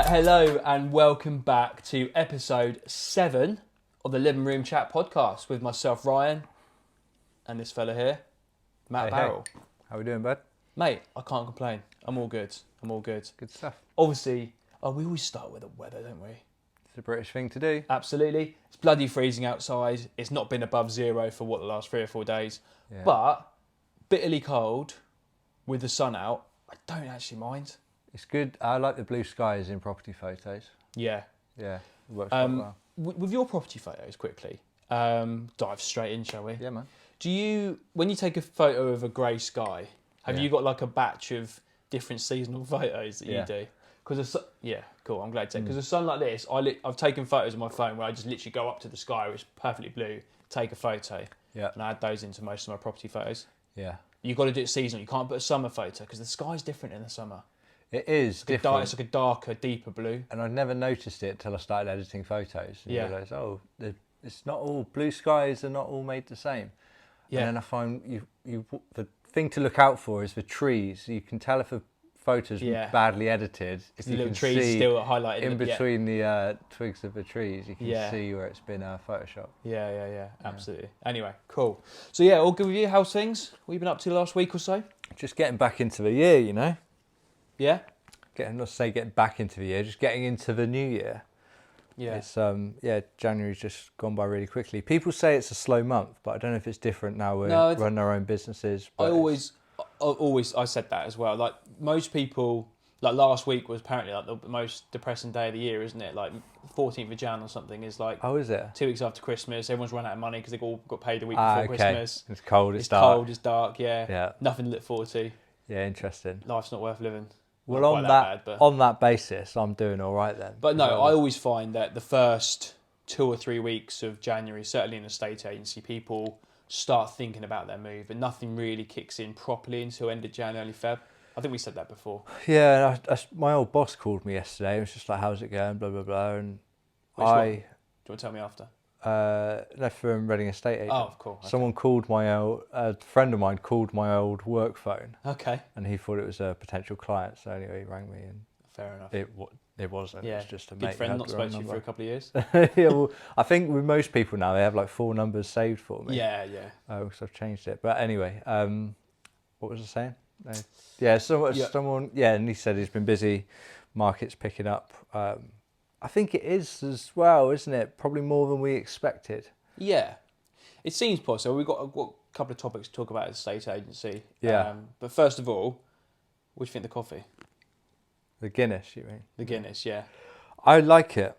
Hello and welcome back to episode 7 of the Living Room Chat podcast with myself, Ryan, and this fella here, Matt Barrell. Hey. How we doing, bud? Mate, I can't complain. I'm all good. Good stuff. Obviously, we always start with the weather, don't we? It's a British thing to do. Absolutely. It's bloody freezing outside. It's not been above zero for the last 3 or 4 days. Yeah. But bitterly cold with the sun out, I don't actually mind. It's good. I like the blue skies in property photos. Yeah. Yeah, it works quite well. With your property photos, quickly, dive straight in, shall we? Yeah, man. Do you, when you take a photo of a grey sky, have you got like a batch of different seasonal photos that you do? Because cool. I'm glad to say, because a sun like this, I've taken photos on my phone where I just literally go up to the sky, which is perfectly blue, take a photo, and I add those into most of my property photos. Yeah. You've got to do it seasonal. You can't put a summer photo because the sky's different in the summer. It is different. It's like a darker, deeper blue. And I'd never noticed it till I started editing photos. And Yeah. realised, it's not all, blue skies are not all made the same. Yeah. And then I find the thing to look out for is the trees. You can tell if a photo's badly edited. If The you little can trees see still highlighted in between the twigs of the trees, you can see where it's been Photoshopped. Yeah, absolutely. Anyway, cool. So yeah, all good with you? How's things? What have you been up to the last week or so? Just getting back into the year, you know. Yeah? Getting back into the year, just getting into the new year. Yeah. It's January's just gone by really quickly. People say it's a slow month, but I don't know if it's different now we're running our own businesses. I said that as well. Like most people, like last week was apparently like the most depressing day of the year, isn't it? Like 14th of Jan or something is like. Oh, is it? 2 weeks after Christmas, everyone's run out of money because they all got paid the week before Christmas. It's cold, it's dark. It's dark, yeah. Yeah. Nothing to look forward to. Yeah, interesting. Life's not worth living. Well, on that basis, I'm doing all right then. But no, I always find that the first 2 or 3 weeks of January, certainly in a estate agency, people start thinking about their move, and nothing really kicks in properly until end of Jan, early Feb. I think we said that before. Yeah, my old boss called me yesterday. It was just like, "How's it going?" Blah blah blah. And Do you want to tell me after? No, from Reading Estate Agent. Oh, cool. Okay. Someone called a friend of mine called my old work phone. Okay. And he thought it was a potential client, so anyway, he rang me and. Fair enough. It wasn't. Yeah. It was just a good mate. friend, not spoke to you for a couple of years. Yeah, well, I think with most people now they have like 4 numbers saved for me. Yeah. So I've changed it. But anyway, what was I saying? No. Yeah, someone. Yeah, and he said he's been busy. Market's picking up. I think it is as well, isn't it? Probably more than we expected. Yeah, it seems possible. We've got a couple of topics to talk about as a estate agency. Yeah. But first of all, what do you think of the coffee? The Guinness, you mean? The Guinness, yeah. I like it.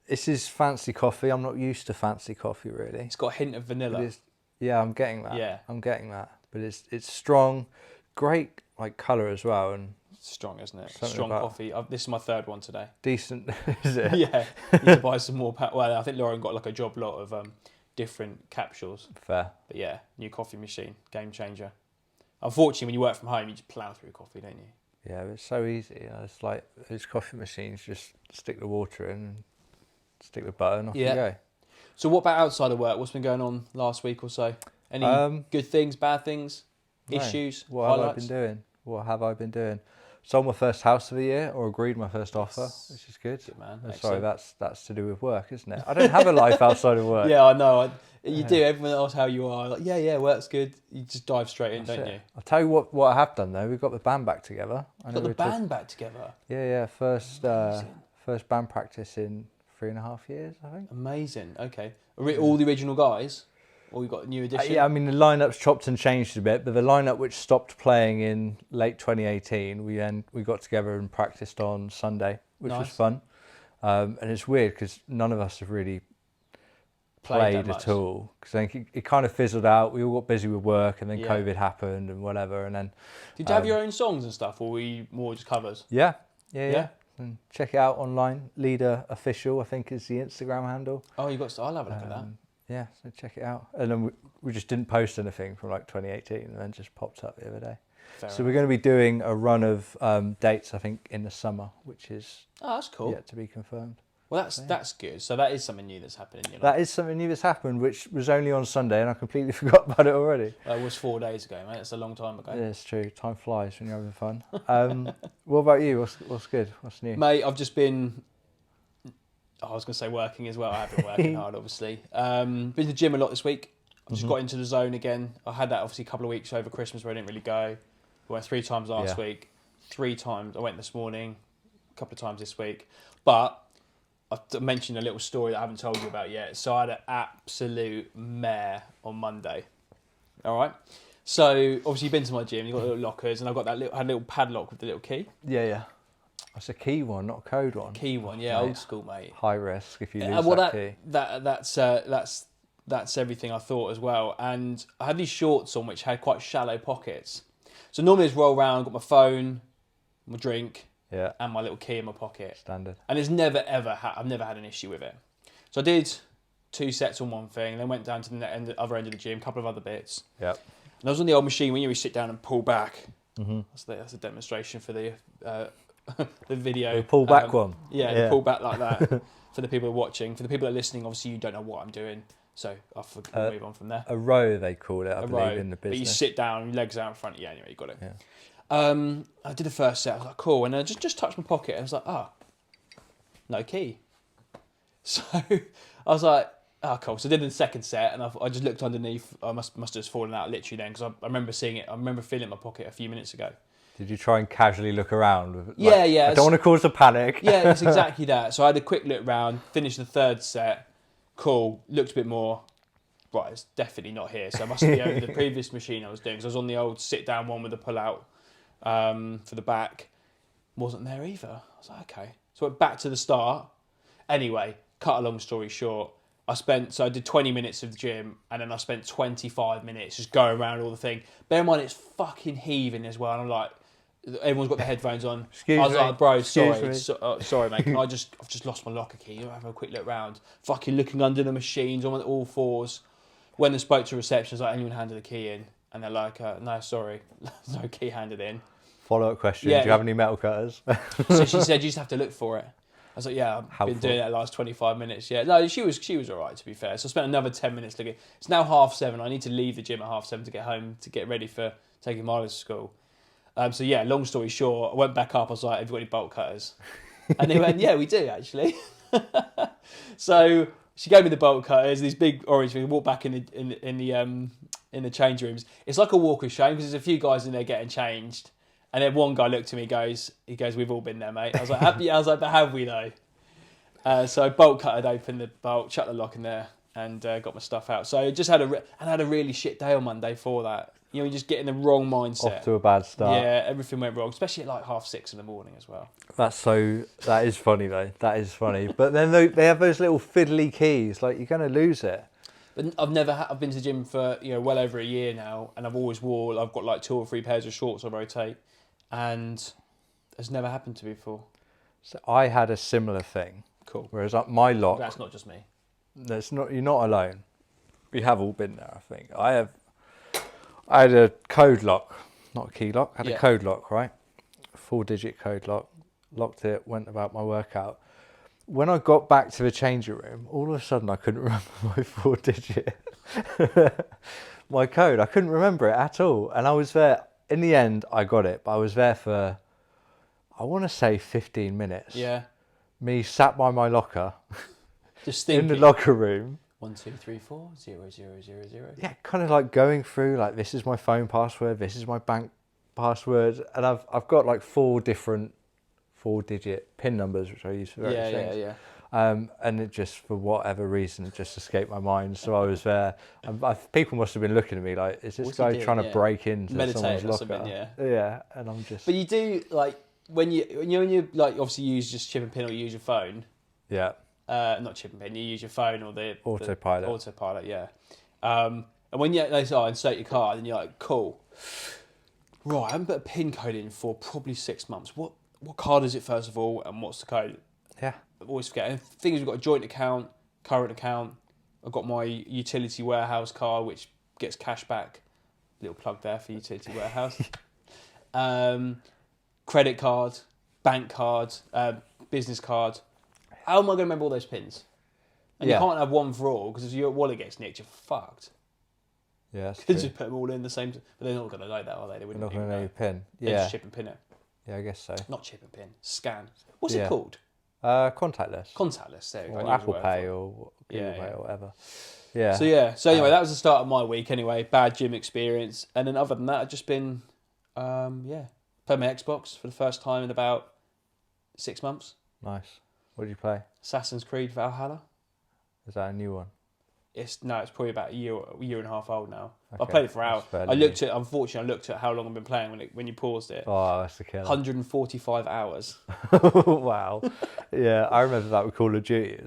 This is fancy coffee. I'm not used to fancy coffee, really. It's got a hint of vanilla. Yeah, I'm getting that. Yeah. I'm getting that. But it's strong, great like colour as well, and strong, isn't it? Something Strong about coffee. This is my 3rd one today. Decent, is it? Yeah. Need to buy some more. Well, I think Lauren got like a job lot of different capsules. Fair. But yeah, new coffee machine, game changer. Unfortunately, when you work from home, you just plough through coffee, don't you? Yeah, it's so easy. You know, it's like those coffee machines. Just stick the water in, and stick the butter, and off you go. So, what about outside of work? What's been going on last week or so? Any good things, bad things, issues, What highlights? have I been doing? Sold my first house of the year, or agreed my first offer, which is good. Good man. Sorry, that's to do with work, isn't it? I don't have a life outside of work. Yeah, I know. You do. Everyone else how you are. Like, yeah, work's good. You just dive straight in, don't you? I'll tell you what I have done though. We've got the band back together. Got the band back together. Yeah. First band practice in 3.5 years, I think. Amazing. Okay. All the original guys, or we got a new addition? Yeah, I mean the lineup's chopped and changed a bit, but the lineup which stopped playing in late 2018, we got together and practiced on Sunday, which was fun. And it's weird because none of us have really played at all, because I think it kind of fizzled out. We all got busy with work, and then COVID happened and whatever. And then did you have your own songs and stuff, or were you more just covers? Yeah. And check it out online. Leader Official, I think, is the Instagram handle. Oh, I'll have a look at that. Yeah, so check it out. And then we just didn't post anything from like 2018, and then just popped up the other day. So we're going to be doing a run of dates, I think, in the summer, which is that's cool. Yet to be confirmed. Well, that's good. So that is something new that's happening. That is something new that's happened, which was only on Sunday, and I completely forgot about it already. It was 4 days ago, mate. That's a long time ago. Yeah, it's true. Time flies when you're having fun. What about you? What's good? What's new? Mate, I've just been... I was going to say working as well. I have been working hard, obviously. Been to the gym a lot this week. I've just got into the zone again. I had that obviously a couple of weeks over Christmas where I didn't really go. I went 3 times last week. 3 times. I went this morning. A couple of times this week. But I mentioned a little story that I haven't told you about yet. So I had an absolute mare on Monday. All right. So obviously you've been to my gym. You've got little lockers, and I've got had a little padlock with the little key. Yeah. That's a key one, not a code one. Key one, yeah, old school, mate. High risk if you lose that key. That's everything I thought as well. And I had these shorts on which had quite shallow pockets. So normally I just roll around, got my phone, my drink, and my little key in my pocket. Standard. And it's never ever I've never had an issue with it. So I did 2 sets on one thing, and then went down to the other end of the gym, a couple of other bits. Yep. And I was on the old machine when you sit down and pull back. Mm-hmm. That's a demonstration for the video. The pull back one. Yeah, the pull back like that. For the people who are watching, for the people who are listening, obviously you don't know what I'm doing, so I'll move on from there. A row they call it, I believe, in the business. But you sit down, legs out in front. Yeah, anyway, you got it. Yeah. I did the first set. I was like, cool, and I just touched my pocket. I was like, no key. So I was like, cool. So I did the second set, and I just looked underneath. I must have just fallen out literally then, because I remember seeing it. I remember feeling it in my pocket a few minutes ago. Did you try and casually look around? Yeah. I don't want to cause a panic. Yeah, it's exactly that. So I had a quick look round, finished the third set. Cool. Looked a bit more. Right, it's definitely not here. So it must be over the previous machine I was doing. Because I was on the old sit-down one with the pull-out for the back. Wasn't there either. I was like, okay. So I went back to the start. Anyway, cut a long story short. I did 20 minutes of the gym, and then I spent 25 minutes just going around all the thing. Bear in mind, it's fucking heaving as well. And I'm like, everyone's got their headphones on. I was like, bro, sorry, mate. I've just lost my locker key. You have a quick look round. Fucking looking under the machines on all fours. When I spoke to reception, I was like, anyone handed the key in? And they're like, no, sorry, no key handed in. Follow-up question: do you have any metal cutters? So she said, you just have to look for it. I was like, yeah, I've been doing that the last 25 minutes. Yeah, no, she was all right, to be fair. So I spent another 10 minutes looking. It's now 7:30. I need to leave the gym at 7:30 to get home to get ready for taking Marlon to school. So yeah, long story short, I went back up. I was like, have you got any bolt cutters? And they went, yeah, we do actually. So she gave me the bolt cutters, these big orange things. Walked back in the change rooms. It's like a walk of shame because there's a few guys in there getting changed. And then one guy looked at me, he goes, we've all been there, mate. I was like, but have we though? So I bolt cutted open the bolt, shut the lock in there, and got my stuff out. So I just had a really shit day on Monday for that. You just get in the wrong mindset. Off to a bad start. Yeah, everything went wrong, especially at like 6:30 in the morning as well. That is funny though. That is funny. But then they have those little fiddly keys, like you're going to lose it. But I've been to the gym for well over a year now, and I've got like 2 or 3 pairs of shorts I rotate, and it's never happened to me before. So I had a similar thing. Cool. Whereas my lock. That's not just me. You're not alone. We have all been there, I think. I had a code lock, not a key lock. I had a code lock, right? 4-digit code lock. Locked it. Went about my workout. When I got back to the changing room, all of a sudden I couldn't remember my 4-digit, my code. I couldn't remember it at all. And I was there, in the end, I got it, but I was there for, I want to say 15 minutes. Yeah. Me sat by my locker, just thinking. In the locker room. 1, 2, 3, 4, 0, 0, 0, 0. Yeah, kind of like going through, like, this is my phone password, this is my bank password. And I've got like 4 different 4-digit PIN numbers, which I use for various things. Yeah. And it just, for whatever reason, it just escaped my mind. So I was there. And people must have been looking at me like, is this guy trying to break into someone's locker? Yeah. And I'm just... But you do, like, when you like, obviously use just chip and pin or you use your phone. Yeah. Not chip and pin, you use your phone or the... Autopilot. Autopilot, yeah. And when they say, insert your card, and you're like, cool. Right, I haven't put a PIN code in for probably 6 months. What card is it, first of all, and what's the code? Yeah. I always forget. And the thing is, we've got a joint account, current account. I've got my utility warehouse card, which gets cash back. Little plug there for utility warehouse. Credit card, bank card, business card. how am I going to remember all those pins? And you can't have one for all, because if your wallet gets nicked, you're fucked. Yeah, that's You true. just put them all in the same... But they're not going to know that, are they? They wouldn't They're not going to know your pin. They Yeah. just chip and pin it. Yeah, I guess so. Not chip and pin. Scan. What's it called? Contactless. Contactless. There you go. Or Apple Pay or Google Pay or whatever. Yeah. So anyway, that was the start of my week anyway. Bad gym experience. And then other than that, I've just been, played my Xbox for the first time in about 6 months. Nice. What did you play? Assassin's Creed Valhalla. Is that a new one? It's probably about a year and a half old now. Okay. I played it for hours. Unfortunately, I looked at how long I've been playing when you paused it. Oh, that's the killer. 145 hours. Wow. Yeah, I remember that with Call of Duty.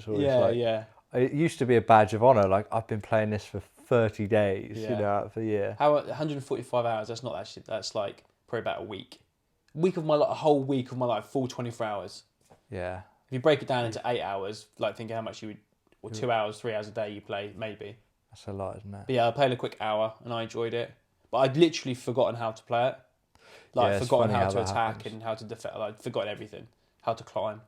It used to be a badge of honour. Like, I've been playing this for 30 days, out of the year. How 145 hours? That's not that shit. That's like probably about a week. A whole week of my life, full 24 hours. Yeah. If you break it down into 8 hours, like thinking how much you would, or 2 hours, 3 hours a day you play, maybe. That's a lot, isn't it? But yeah, I played a quick hour and I enjoyed it. But I'd literally forgotten how to play it. Like, forgotten how to attack and how to defend. I'd forgotten everything. How to climb.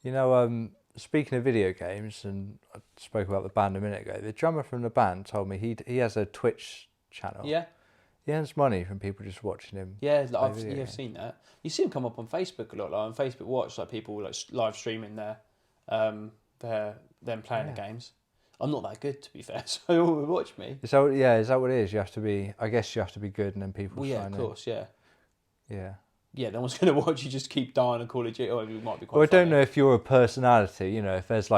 You know, speaking of video games, and I spoke about the band a minute ago, the drummer from the band told me he has a Twitch channel. Yeah. He earns money from people just watching him. Yeah, I've seen that. You see him come up on Facebook a lot, like on Facebook Watch, like people like live streaming them playing the games. I'm not that good, to be fair, so they will watch me. Is that what it is? You have to be. I guess you have to be good, and then people. Well, yeah, sign of course, yeah. Yeah. Yeah, no one's going to watch you just keep dying and Call of Duty. Or it might be quite. Well, I don't know if you're a personality. You know, if there's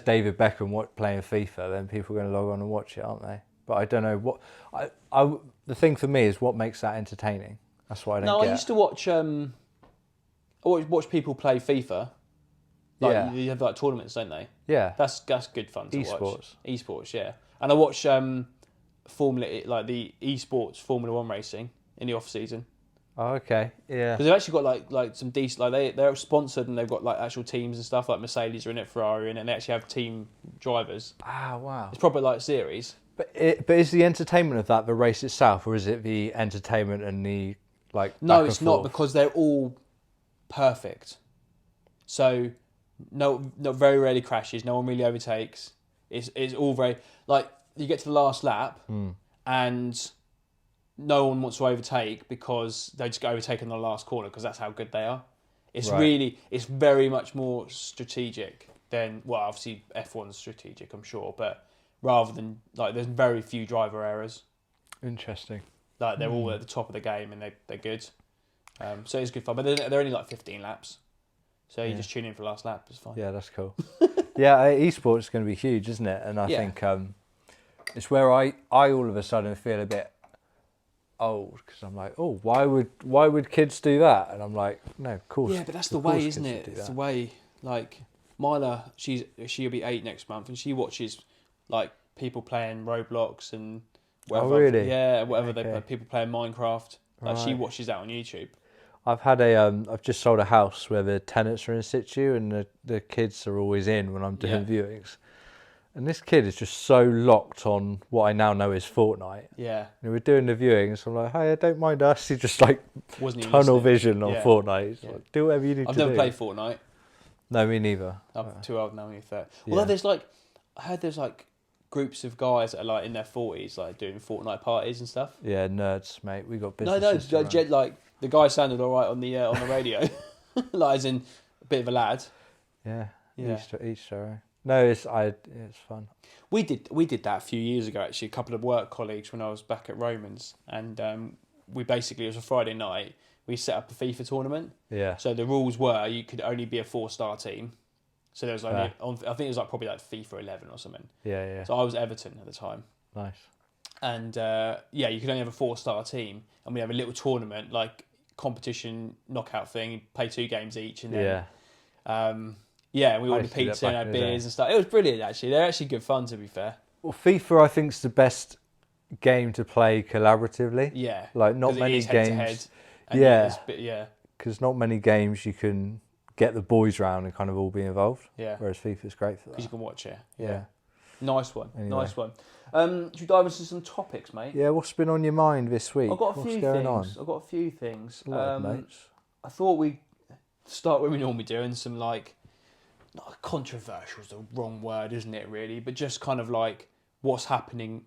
David Beckham playing FIFA, then people are going to log on and watch it, aren't they? But I don't know what. The thing for me is what makes that entertaining. That's what I don't get. I used to watch. I watch people play FIFA. Like, you have like tournaments, don't they? Yeah. That's good fun to watch. Esports. Esports, yeah. And I watch the esports Formula 1 racing in the off season. Oh, okay. Yeah. Because they've actually got like some decent, like they're sponsored and they've got like actual teams and stuff, like Mercedes are in it, Ferrari are in it, and they actually have team drivers. Ah, wow. It's proper like series. But is the entertainment of that the race itself, or is it the entertainment and the like? No, it's not, because they're all perfect. So no, very rarely crashes. No one really overtakes. It's all very like you get to the last lap and no one wants to overtake because they just get overtaken in the last corner because that's how good they are. It's it's very much more strategic than, well, obviously F1's strategic, I'm sure, but rather than, like, there's very few driver errors. Interesting. Like, they're all at the top of the game and they're good. So it's good fun, but they're only like 15 laps. So you just tune in for the last lap, it's fine. Yeah, that's cool. Yeah, esports is going to be huge, isn't it? And I think it's where I all of a sudden feel a bit old, because I'm like, oh, why would kids do that? And I'm like, no, of course. Yeah, but that's the way, isn't it? It's the way. Like Myla, she'll be 8 next month, and she watches like people playing Roblox and whatever. Oh, really? Yeah, whatever they play, people playing Minecraft. Like she watches that on YouTube. I've just sold a house where the tenants are in situ and the kids are always in when I'm doing viewings. And this kid is just so locked on what I now know is Fortnite. Yeah. And we're doing the viewings, so I'm like, hey, don't mind us. He's just like tunnel vision on Fortnite. He's like, do whatever you need to do. I've never played Fortnite. No, me neither. I'm too old now, Although there's like, I heard there's like groups of guys that are like in their 40s, like doing Fortnite parties and stuff. Yeah, nerds, mate. We got business. No, like the guy sounded all right on the radio, like as in a bit of a lad. Yeah. Each their own. No, it's fun. We did that a few years ago, actually. A couple of work colleagues when I was back at Romans, and we basically, it was a Friday night. We set up a FIFA tournament. Yeah. So the rules were you could only be a 4-star team. So there was only, I think it was like probably like FIFA 11 or something. Yeah. So I was Everton at the time. Nice. And you could only have a 4-star team, and we have a little tournament, like competition knockout thing. You play 2 games each, and then and we ordered pizza and had beers and stuff. It was brilliant, actually. They're actually good fun, to be fair. Well, FIFA, I think, is the best game to play collaboratively. Yeah. Like, not many games. Because not many games you can get the boys round and kind of all be involved. Yeah. Whereas FIFA's great for that. Because you can watch it. Yeah. Nice one. Anyway. Nice one. Should we dive into some topics, mate? Yeah, what's been on your mind this week? I've got a few things. A lot of notes. I thought we'd start where we normally do, and some like not controversial is the wrong word, isn't it? Really, but just kind of like what's happening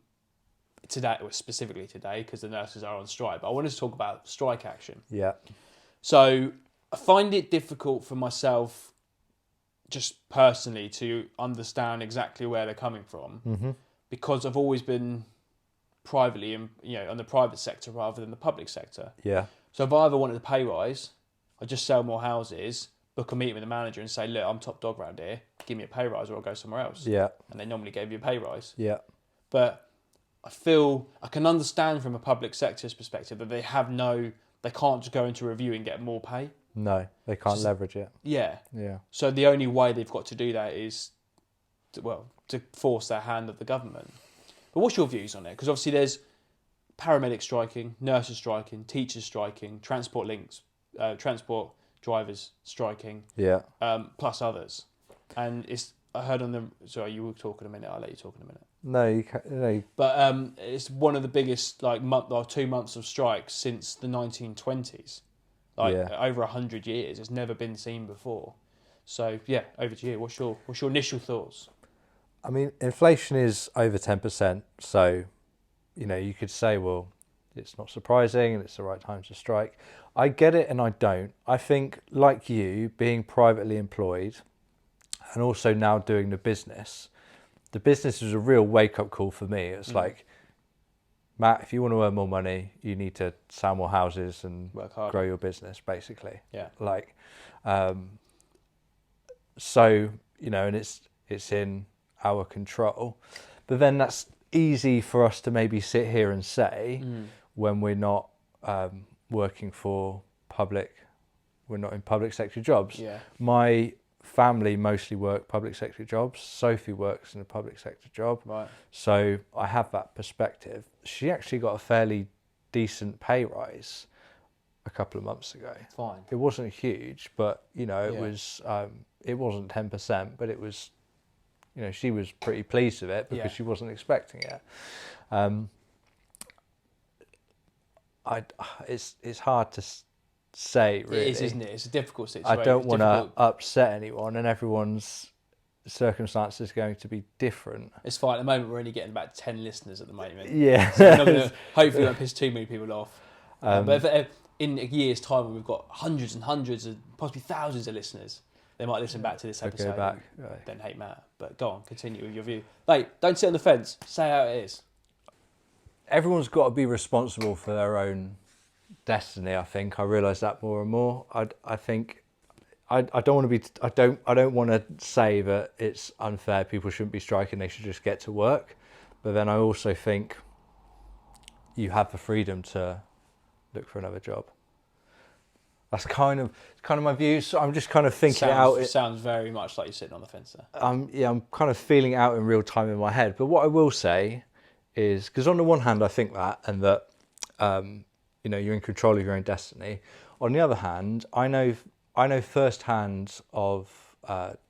today, or specifically today, because the nurses are on strike. But I wanted to talk about strike action. Yeah. So I find it difficult for myself, just personally, to understand exactly where they're coming from, because I've always been privately, in the private sector rather than the public sector. Yeah. So if I ever wanted a pay rise, I'd just sell more houses, book a meeting with the manager, and say, "Look, I'm top dog around here. Give me a pay rise, or I'll go somewhere else." Yeah. And they normally gave you a pay rise. Yeah. But I feel I can understand from a public sector's perspective that they can't just go into review and get more pay. No, they can't leverage it. Yeah. Yeah. So the only way they've got to do that is, to force their hand of the government. But what's your views on it? Because obviously there's paramedics striking, nurses striking, teachers striking, transport drivers striking, plus others. And I heard on the... Sorry, you were talking a minute. I'll let you talk in a minute. No, you can't. No. But it's one of the biggest 2 months of strikes since the 1920s. Over 100 years. It's never been seen before. So yeah, over to you. What's your initial thoughts? I mean, inflation is over 10%. So, you could say, well, it's not surprising and it's the right time to strike. I get it and I don't. I think, like you, being privately employed and also now doing the business is a real wake-up call for me. It's like, Matt, if you want to earn more money, you need to sell more houses and work hard, grow your business, basically. Yeah. So, and it's in our control. But then that's easy for us to maybe sit here and say when we're not working for we're not in public sector jobs. Yeah. My family mostly work public sector jobs. Sophie works in a public sector job. Right. So I have that perspective. She actually got a fairly decent pay rise a couple of months ago. Fine. It wasn't huge, but it wasn't 10%, but it was, she was pretty pleased with it because she wasn't expecting it. It's hard to say, really. It is, isn't it? It's a difficult situation. I don't want to upset anyone, and everyone's circumstances are going to be different. It's fine. At the moment, we're only getting about 10 listeners at the moment. Yeah. So we're not gonna, hopefully, won't piss too many people off. But if, in a year's time, when we've got hundreds and hundreds and possibly thousands of listeners, they might listen back to this episode. Right. Then hate Matt. But go on, continue with your view. Mate, don't sit on the fence. Say how it is. Everyone's got to be responsible for their own destiny. I think I realise that more and more. I think I don't want to be. I don't want to say that it's unfair. People shouldn't be striking. They should just get to work. But then I also think you have the freedom to look for another job. That's kind of my view. So I'm just kind of thinking It sounds very much like you're sitting on the fence there. I'm kind of feeling it out in real time in my head. But what I will say is, because on the one hand I think that, and that you're in control of your own destiny. On the other hand, I know firsthand of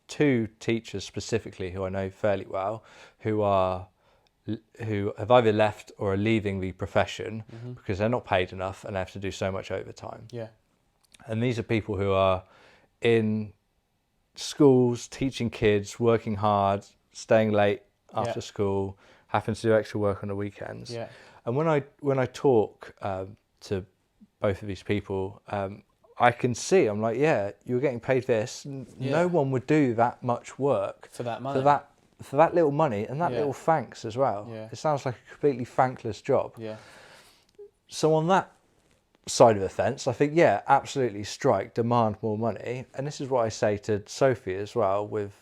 2 teachers specifically who I know fairly well, who have either left or are leaving the profession because they're not paid enough and they have to do so much overtime. Yeah. And these are people who are in schools, teaching kids, working hard, staying late after school, having to do extra work on the weekends. Yeah. And when I talk to both of these people, I can see, I'm like, yeah, you're getting paid this. No one would do that much work for that money. For that little money and that little thanks as well. Yeah. It sounds like a completely thankless job. Yeah. So on that side of the fence, I think, yeah, absolutely strike, demand more money. And this is what I say to Sophie as well with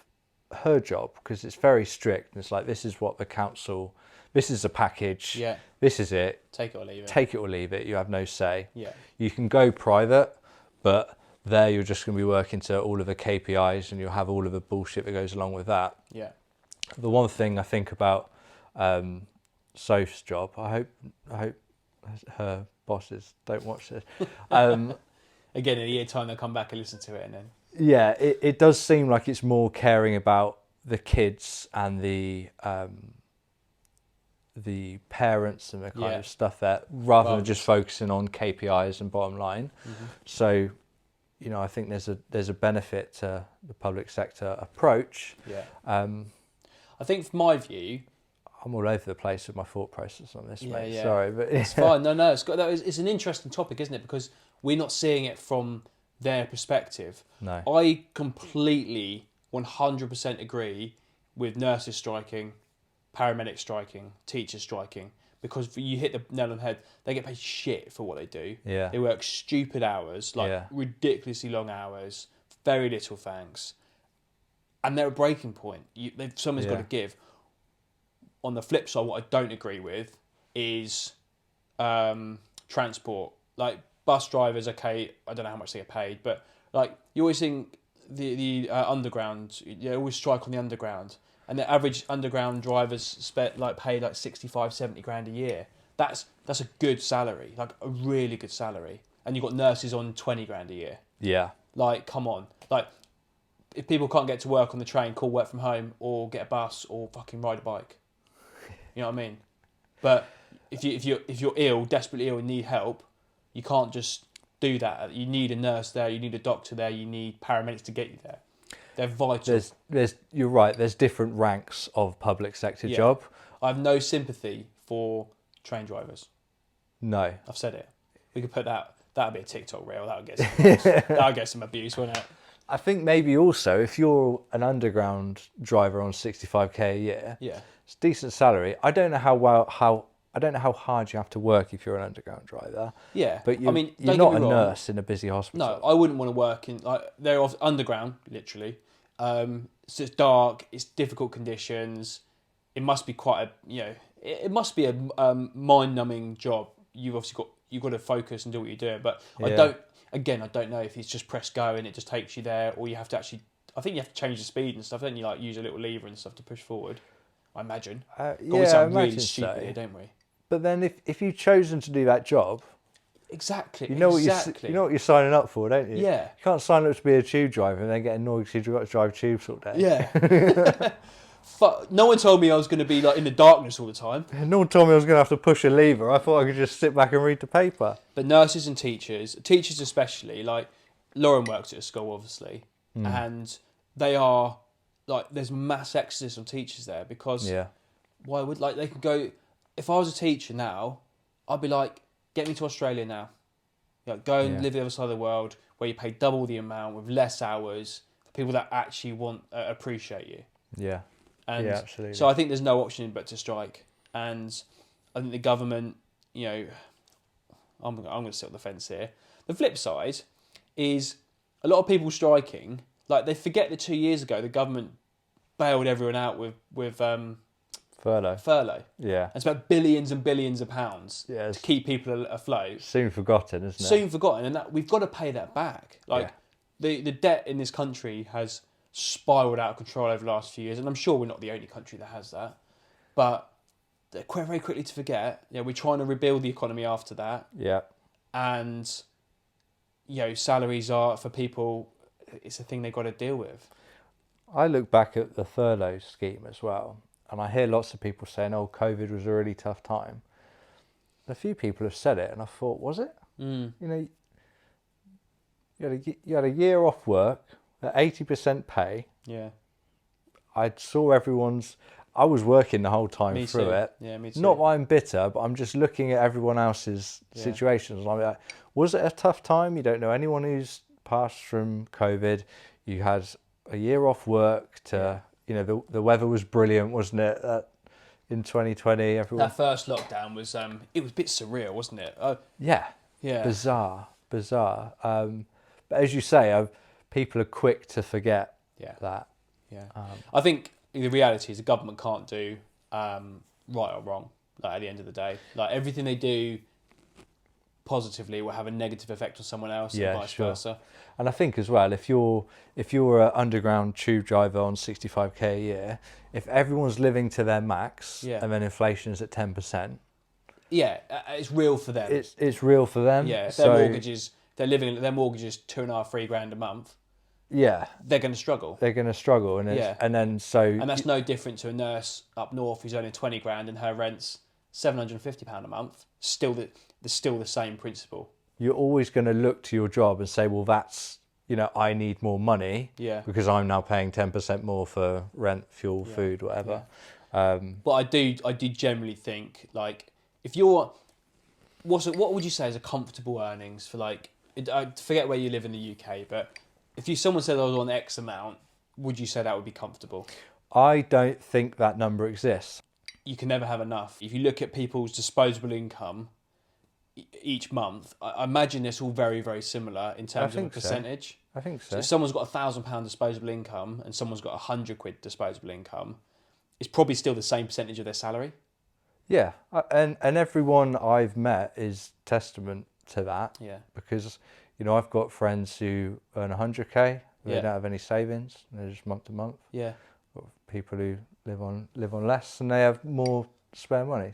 her job, because it's very strict. And it's like, this is what the council, this is a package. Yeah. This is it. Take it or leave it. Take it or leave it. You have no say. Yeah. You can go private, but there you're just going to be working to all of the KPIs and you'll have all of the bullshit that goes along with that. Yeah. The one thing I think about Soph's job, I hope her bosses don't watch this. Again, in a year's time, they'll come back and listen to it, and then. Yeah, it does seem like it's more caring about the kids and the parents and the kind of stuff there, rather than just focusing on KPIs and bottom line. So I think there's a benefit to the public sector approach. Yeah. I think from my view, I'm all over the place with my thought process on this, mate. Yeah. Sorry, but it's fine. No, it's an interesting topic, isn't it? Because we're not seeing it from their perspective. No. I completely 100% agree with nurses striking, paramedics striking, teachers striking, because you hit the nail on the head. They get paid shit for what they do. Yeah. They work stupid hours, ridiculously long hours, very little thanks, and they're a breaking point. Someone's got to give. On the flip side, what I don't agree with is transport. Like bus drivers, okay, I don't know how much they get paid, but like you always think the underground, you always strike on the underground, and the average underground drivers pay like 65, 70 grand a year. That's a good salary, like a really good salary, and you've got nurses on 20 grand a year. Yeah. Like, come on, like. If people can't get to work on the train, call work from home or get a bus or fucking ride a bike. You know what I mean? But if you're ill, desperately ill, and need help, you can't just do that. You need a nurse there. You need a doctor there. You need paramedics to get you there. They're vital. You're right. There's different ranks of public sector job. I have no sympathy for train drivers. No, I've said it. We could put that. That'd be a TikTok reel. That'll get some abuse, wouldn't it? I think maybe also if you're an underground driver on 65k a year, it's a decent salary. I don't know how hard you have to work if you're an underground driver. Yeah, but you're not a nurse in a busy hospital. No, I wouldn't want to work in they're underground, literally. So it's dark. It's difficult conditions. It must be quite it must be a mind-numbing job. You've got to focus and do what you're doing. But I don't know if it's just press go and it just takes you there, or you have to actually. I think you have to change the speed and stuff. Don't you use a little lever and stuff to push forward? I imagine. We sound really stupid here, don't we? But then if you've chosen to do that job, exactly, you know what you're signing up for, don't you? Yeah. You can't sign up to be a tube driver and then get annoyed because you've got to drive tubes all day. Yeah. No one told me I was going to be in the darkness all the time. No one told me I was going to have to push a lever. I thought I could just sit back and read the paper. But nurses and teachers especially, Lauren works at a school, obviously, and they are, there's mass exodus of teachers there because why would, they could go, if I was a teacher now, I'd be like, get me to Australia now. Go and live the other side of the world where you pay double the amount with less hours for people that actually appreciate you. Yeah. And absolutely. So I think there's no option but to strike. And I think the government, I'm going to sit on the fence here. The flip side is a lot of people striking, they forget that 2 years ago the government bailed everyone out with furlough. Yeah. And spent billions and billions of pounds to keep people afloat. Soon forgotten, isn't it? Soon forgotten. And that we've got to pay that back. The debt in this country has spiraled out of control over the last few years, and I'm sure we're not the only country that has that. But they're quite very quickly to forget. We're trying to rebuild the economy after that. Yeah. And salaries are for people. It's a thing they've got to deal with. I look back at the furlough scheme as well, and I hear lots of people saying, "Oh, COVID was a really tough time." A few people have said it, and I thought, was it? You had a year off work at 80% pay. Yeah. I was working the whole time through it. Yeah, me too. Not that I'm bitter, but I'm just looking at everyone else's situations. And I'm like, was it a tough time? You don't know anyone who's passed from COVID. You had a year off work to, the weather was brilliant, wasn't it? In 2020, everyone. That first lockdown was, it was a bit surreal, wasn't it? Yeah. Bizarre. But as you say, people are quick to forget that. Yeah. I think the reality is the government can't do right or wrong. At the end of the day, everything they do positively will have a negative effect on someone else, and vice versa. And I think as well, if you're an underground tube driver on 65k a year, if everyone's living to their max, and then inflation is at 10%, it's real for them. It's real for them. Yeah, if their mortgage is 2.5-3 grand a month. Yeah, they're going to struggle. And that's no different to a nurse up north who's earning 20 grand and her rent's £750 a month. Still the same principle. You're always going to look to your job and say, well, that's I need more money because I'm now paying 10% more for rent, fuel, food, whatever. Yeah. But I do generally think, like, if you're, what would you say is a comfortable earnings for, like, I forget where you live in the UK, but if someone said I was on X amount, would you say that would be comfortable? I don't think that number exists. You can never have enough. If you look at people's disposable income each month, I imagine it's all very, very similar in terms of a percentage. I think so. So if someone's got £1,000 disposable income and someone's got £100 disposable income, it's probably still the same percentage of their salary. Yeah, and everyone I've met is testament to that. Yeah. Because, I've got friends who earn 100k, they don't have any savings, they're just month to month. Yeah. Got people who live on less and they have more spare money.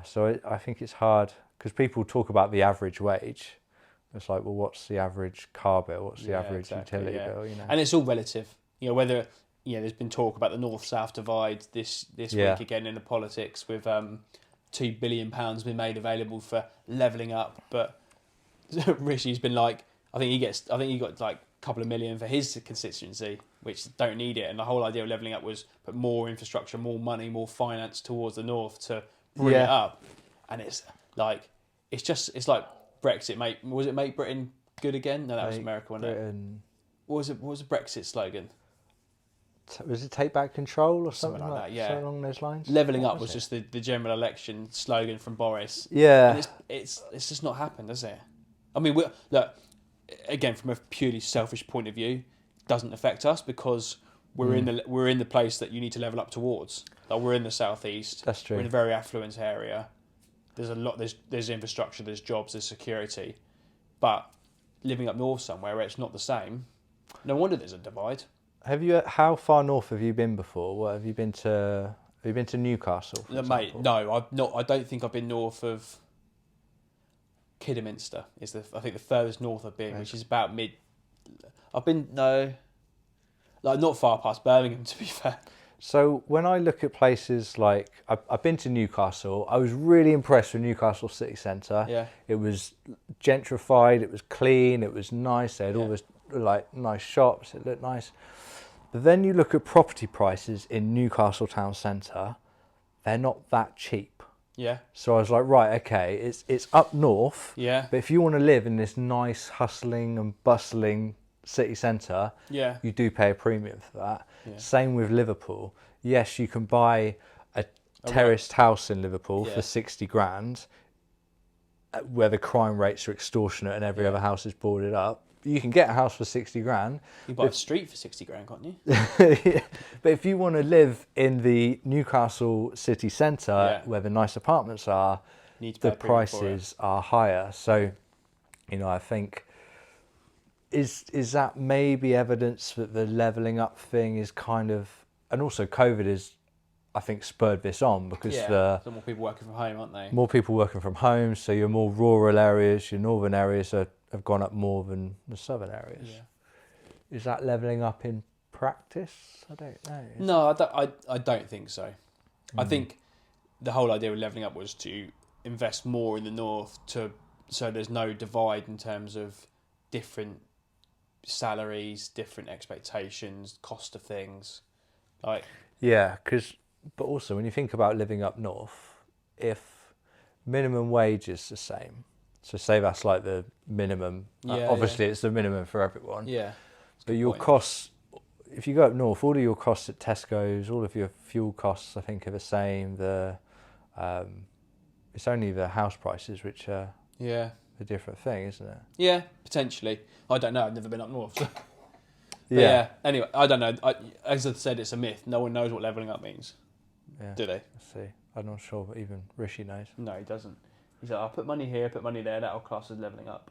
So I think it's hard because people talk about the average wage. It's like, well, what's the average car bill? What's the average utility bill? And it's all relative. Whether there's been talk about the North-South divide this week again in the politics with £2 billion being made available for levelling up, but Rishi's been like, I think he got like a couple of million for his constituency, which don't need it. And the whole idea of levelling up was put more infrastructure, more money, more finance towards the North to bring it up. And it's like Brexit, mate. Was it "Make Britain Good Again"? No, that was America, wasn't it? What was the Brexit slogan? Was it "Take Back Control" or something like that? Yeah, something along those lines. Levelling up was just the general election slogan from Boris. Yeah, and it's just not happened, has it? I mean, look, again, from a purely selfish point of view, it doesn't affect us because we're in the place that you need to level up towards. Like, we're in the southeast. That's true. We're in a very affluent area. There's a lot. There's infrastructure. There's jobs. There's security. But living up north somewhere where it's not the same, no wonder there's a divide. How far north have you been before? What have you been to? Have you been to Newcastle? Mate, no, I've not. I don't think I've been north of Kidderminster. I think the furthest north I've been, which is about mid. I've been not far past Birmingham, to be fair. So when I look at places like I've been to Newcastle, I was really impressed with Newcastle city centre. Yeah. It was gentrified. It was clean. It was nice. They had all this nice shops. It looked nice. But then you look at property prices in Newcastle town centre, they're not that cheap. Yeah. So I was like, right, okay, it's up north. Yeah. But if you want to live in this nice, hustling and bustling city centre, you do pay a premium for that. Yeah. Same with Liverpool. Yes, you can buy a terraced house in Liverpool for 60 grand, where the crime rates are extortionate and every other house is boarded up. You can get a house for 60 grand. You can buy a street for 60 grand, can't you? But if you want to live in the Newcastle city centre, where the nice apartments are, the prices are higher. So, I think, is that maybe evidence that the levelling up thing is kind of... And also COVID is, I think, spurred this on because so more people working from home, aren't they? More people working from home, so your more rural areas, your northern areas have gone up more than the southern areas. Yeah. Is that levelling up in practice? I don't know. No, I don't think so. I think the whole idea of levelling up was to invest more in the north so there's no divide in terms of different salaries, different expectations, cost of things. But also when you think about living up north, if minimum wage is the same, so say that's like the minimum. Obviously, it's the minimum for everyone. Yeah. But your costs, if you go up north, all of your costs at Tesco's, all of your fuel costs, I think, are the same. It's only the house prices which are a different thing, isn't it? Yeah, potentially. I don't know. I've never been up north. So. Anyway, I don't know. As I said, it's a myth. No one knows what levelling up means. Yeah. Do they? Let's see. I'm not sure, but even Rishi knows. No, he doesn't. He's like, I'll put money here, put money there. That'll class as levelling up.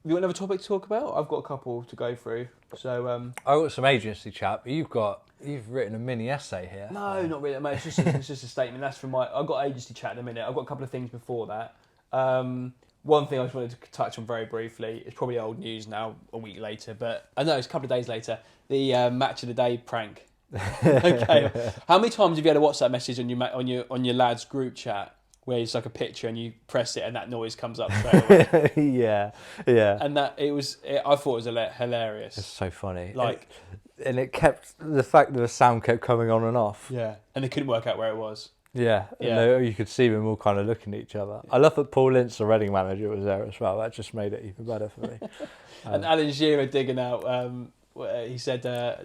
You want another topic to talk about? I've got a couple to go through. So I've got some agency chat, but you've written a mini essay here. No, not really, mate. It's just a statement. That's from I've got agency chat in a minute. I've got a couple of things before that. One thing I just wanted to touch on very briefly. It's probably old news now, a week later, but I know it's a couple of days later. The match of the day prank. Okay. How many times have you had a WhatsApp message on your lads group chat where it's like a picture and you press it and that noise comes up straight away. Yeah. And I thought it was hilarious. It's so funny. Like, and it kept the fact that the sound kept coming on and off. yeah, and they couldn't work out where it was. Yeah. And you could see them all kind of looking at each other. I love that Paul Ince, the Reading manager, was there as well. That just made it even better for me. And Alan Shearer digging out. He said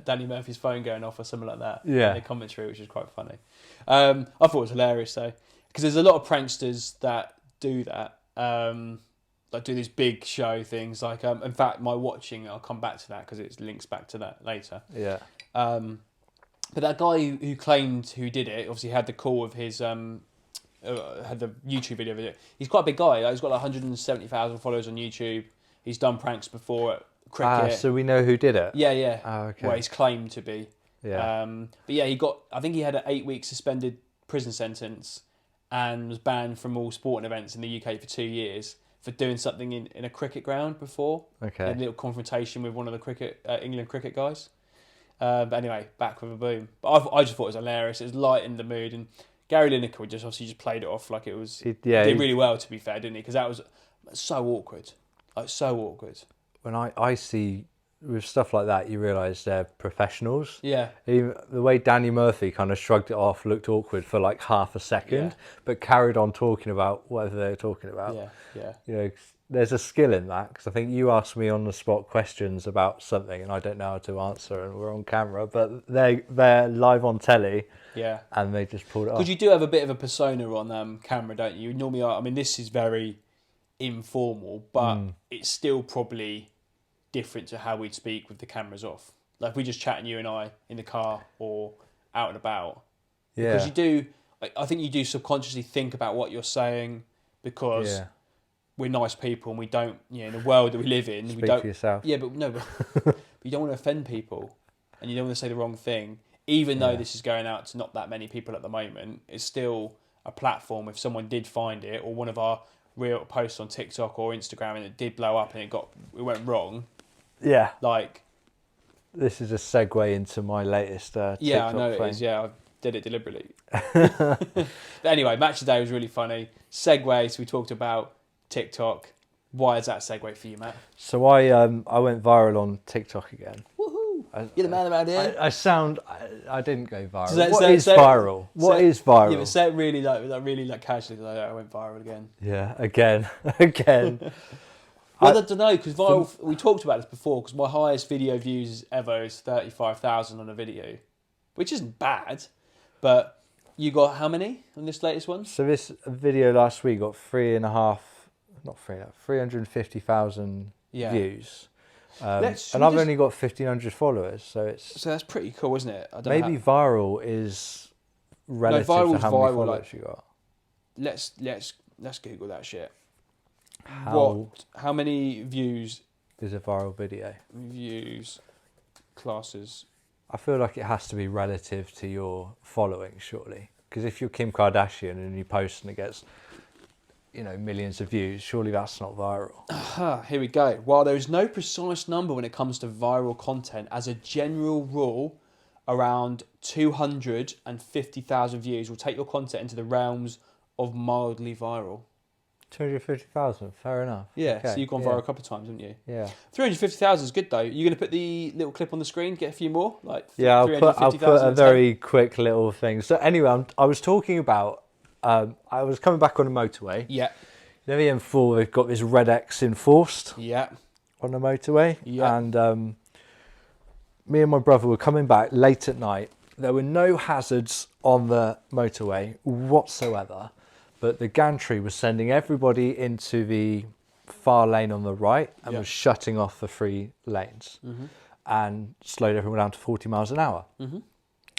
Danny Murphy's phone going off or something like that. Yeah. In the commentary, which is quite funny. I thought it was hilarious though, because there's a lot of pranksters that do that. Like do these big show things. Like, in fact, my watching, I'll come back to that because it links back to that later. Yeah. But that guy who claimed who did it, obviously had the call of his had the YouTube video of it. He's quite a big guy. Like, he's got like 170,000 followers on YouTube. He's done pranks before at cricket. So we know who did it? Yeah. Oh, okay. Well, he's claimed to be. Yeah. But yeah, I think he had an 8-week suspended prison sentence and was banned from all sporting events in the UK for 2 years for doing something in a cricket ground before. Okay. A little confrontation with one of the England cricket guys. But anyway, back with a boom. But I just thought it was hilarious. It was lightened the mood, and Gary Lineker just played it off like it was. He did really well, to be fair, didn't he? Because that was so awkward, like so awkward. When I see with stuff like that, you realise they're professionals. Yeah. Even the way Danny Murphy kind of shrugged it off, looked awkward for like half a second, but carried on talking about whatever they were talking about. Yeah. You know, there's a skill in that, because I think you asked me on the spot questions about something and I don't know how to answer, and we're on camera, but they're live on telly. Yeah. And they just pulled it off. Because you do have a bit of a persona on camera, don't you? You normally are. I mean, this is very informal, but it's still probably different to how we'd speak with the cameras off. Like if we just chatting, you and I, in the car or out and about. Yeah. Because you do, I think you do subconsciously think about what you're saying, because we're nice people and we don't, in the world that we live in, Speak we don't. for yourself. Yeah, but no, but you don't want to offend people and you don't want to say the wrong thing. Even though this is going out to not that many people at the moment, it's still a platform. If someone did find it, or one of our real posts on TikTok or Instagram, and it did blow up and it went wrong. Yeah. Like, this is a segue into my latest TikTok I know thing. it is. Yeah, I did it deliberately. But anyway, match today was really funny. Segue. So we talked about TikTok. Why is that segue for you, Matt? So I went viral on TikTok again. Woohoo! You're the man around here. I didn't go viral. So What is viral? What is viral? Yeah, but say it really casually. Like, I went viral again. Yeah, again. Well, I don't know, because viral. We talked about this before. Because my highest video views ever is 35,000 on a video, which isn't bad. But you got how many on this latest one? So this video last week got 350,000 views. And I've only got 1,500 followers, so that's pretty cool, isn't it? Maybe viral is relative to how many followers you got. Let's Google that shit. How many views is a viral video? Views classes. I feel like it has to be relative to your following, surely. Because if you're Kim Kardashian and you post and it gets, millions of views, surely that's not viral. Here we go. While there is no precise number when it comes to viral content, as a general rule, around 250,000 views will take your content into the realms of mildly viral. 250,000, fair enough. Yeah, okay. So you've gone viral a couple of times, haven't you? Yeah. 350,000 is good though. You're going to put the little clip on the screen, get a few more? I'll put a very quick little thing. So anyway, I was talking about, I was coming back on the motorway. Yeah. The M4, they've got this red X enforced. Yeah. On the motorway. Yeah. And me and my brother were coming back late at night. There were no hazards on the motorway whatsoever. But the gantry was sending everybody into the far lane on the right and was shutting off the 3 lanes and slowed everyone down to 40 miles an hour.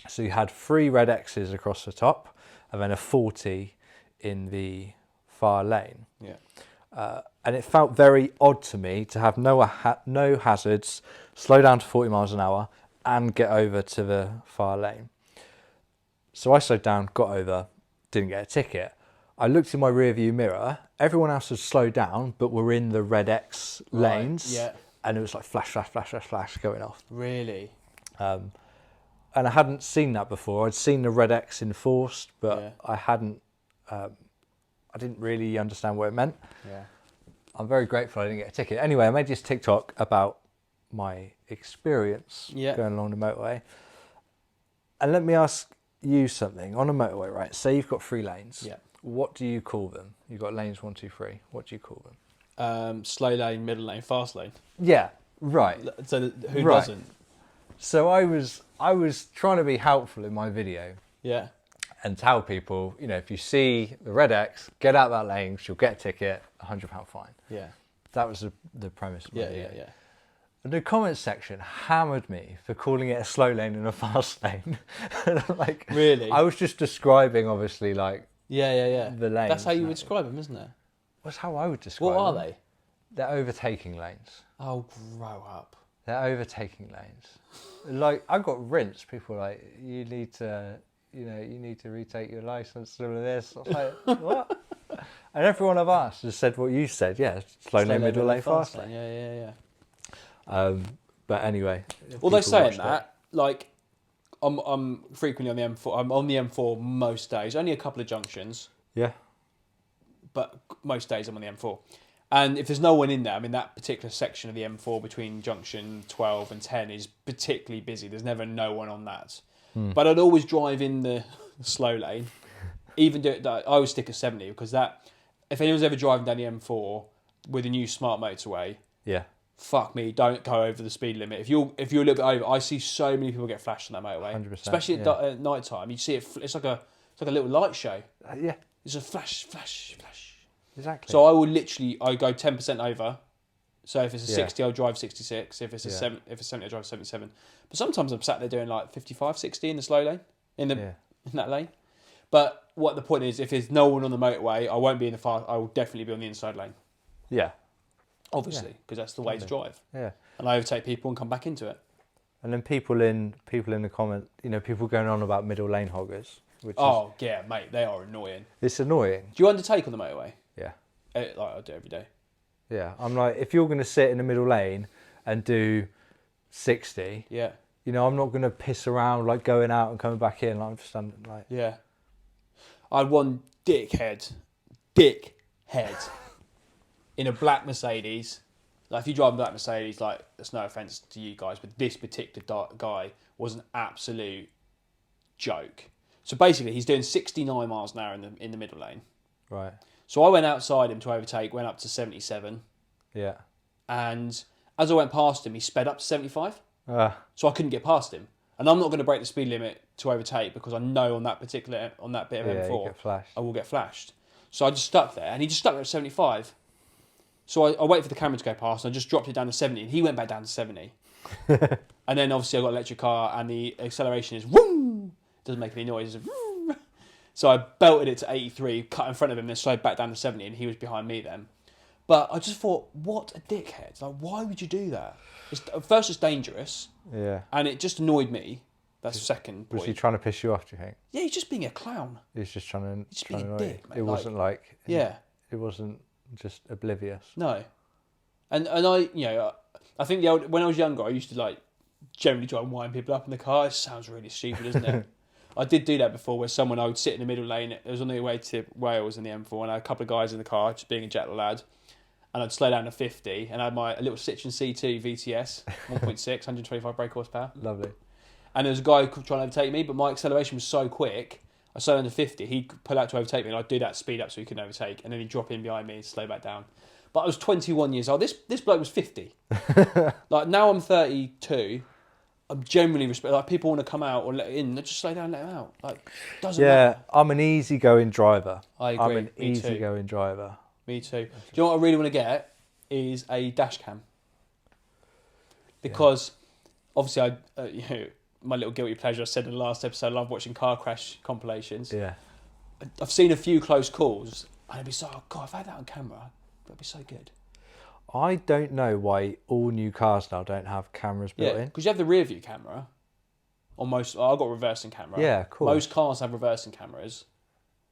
So you had 3 red X's across the top and then a 40 in the far lane. Yeah. And it felt very odd to me to have no hazards, slow down to 40 miles an hour and get over to the far lane. So I slowed down, got over, didn't get a ticket. I looked in my rearview mirror. Everyone else had slowed down, but were in the red X lanes. Yeah. And it was like flash, flash, flash, flash, flash going off. Really? And I hadn't seen that before. I'd seen the red X enforced, but I hadn't I didn't really understand what it meant. Yeah. I'm very grateful I didn't get a ticket. Anyway, I made this TikTok about my experience going along the motorway. And let me ask you something. On a motorway, right? Say you've got 3 lanes. Yeah. What do you call them? You've got lanes 1, 2, 3. What do you call them? Slow lane, middle lane, fast lane. Yeah, right. So who doesn't? So I was trying to be helpful in my video. Yeah. And tell people, if you see the red X, get out that lane, you'll get a ticket, £100 fine. Yeah. That was the premise of my video. Yeah. And the comments section hammered me for calling it a slow lane and a fast lane. Like, really? I was just describing, obviously, like, yeah. the lanes. That's how you would describe them, isn't it? That's how I would describe them. What are they? They're overtaking lanes. Oh, grow up. They're overtaking lanes. Like, I got rinsed. People are like, you need to retake your license and all of this. I was like, what? And everyone I've asked has said what you said. Yeah, slow lane, middle lane, fast lane. Yeah. But anyway. Although saying that, like, I'm frequently on the M4. I'm on the M4 most days. Only a couple of junctions. Yeah. But most days I'm on the M4. And if there's no one in there, I mean, that particular section of the M4 between junction 12 and 10 is particularly busy. There's never no one on that. But I'd always drive in the slow lane. Even do it. I always stick at 70 because that. If anyone's ever driving down the M4 with a new smart motorway, fuck me, don't go over the speed limit. If you're a little bit over, I see so many people get flashed on that motorway, 100%, especially at night time. You see it. It's like a little light show. Yeah. It's a flash. Exactly. So I go 10% over. So if it's a 60, I'll drive 66. If it's a 70, I'll drive 77. But sometimes I'm sat there doing like 55, 60 in the slow lane, in that lane. But what the point is, if there's no one on the motorway, I won't be in the fast. I will definitely be on the inside lane. Yeah. Obviously, because that's the way to drive. Yeah. And I overtake people and come back into it. And then people in the comment, people going on about middle lane hoggers. Yeah, mate, they are annoying. It's annoying. Do you undertake on the motorway? Yeah. Like I do every day. Yeah, I'm like, if you're going to sit in the middle lane and do 60, I'm not going to piss around like going out and coming back in. I'm just like, yeah. I had one dickhead, in a black Mercedes. Like if you drive a black Mercedes, like there's no offence to you guys, but this particular guy was an absolute joke. So basically, he's doing 69 miles an hour in the middle lane. Right. So I went outside him to overtake, went up to 77. Yeah. And as I went past him, he sped up to 75. So I couldn't get past him. And I'm not going to break the speed limit to overtake because I know on that bit of M4, I will get flashed. So I just stuck there, and he just stuck there at 75. So I waited for the camera to go past, and I just dropped it down to 70, and he went back down to 70. And then obviously I got an electric car, and the acceleration is woo! Doesn't make any noise. So I belted it to 83, cut in front of him, then slowed back down to 70, and he was behind me then. But I just thought, what a dickhead. Like, why would you do that? First, it's dangerous. Yeah. And it just annoyed me. That's the second point. Was he trying to piss you off, do you think? Yeah, he's just being a clown. He's just trying to being a dick, mate. It wasn't like... Yeah. It wasn't just oblivious. No. And I, I think when I was younger, I used to, generally try and wind people up in the car. It sounds really stupid, doesn't it? I did do that before where I would sit in the middle lane. It was on the way to Wales in the M4 and I had a couple of guys in the car, just being a jet lad. And I'd slow down to 50 and I had a little Citroen C2 VTS, 1.6, 125 brake horsepower. Lovely. And there was a guy trying to overtake me, but my acceleration was so quick, I slowed down to 50, he'd pull out to overtake me and I'd do that speed up so he couldn't overtake. And then he'd drop in behind me and slow back down. But I was 21 years old. This bloke was 50. Now I'm 32. I'm genuinely respect. People want to come out or let it in. Just slow down, and let them out. Doesn't matter. I'm an easygoing driver. I agree. I'm an easygoing driver. Me too. Do you know what I really want to get is a dash cam. Because obviously my little guilty pleasure. I said in the last episode, I love watching car crash compilations. Yeah. I've seen a few close calls, and I'd be so, God, if I had that on camera, that'd be so good. I don't know why all new cars now don't have cameras built in. Because you have the rear view camera. I've got reversing camera. Yeah, cool. Most cars have reversing cameras.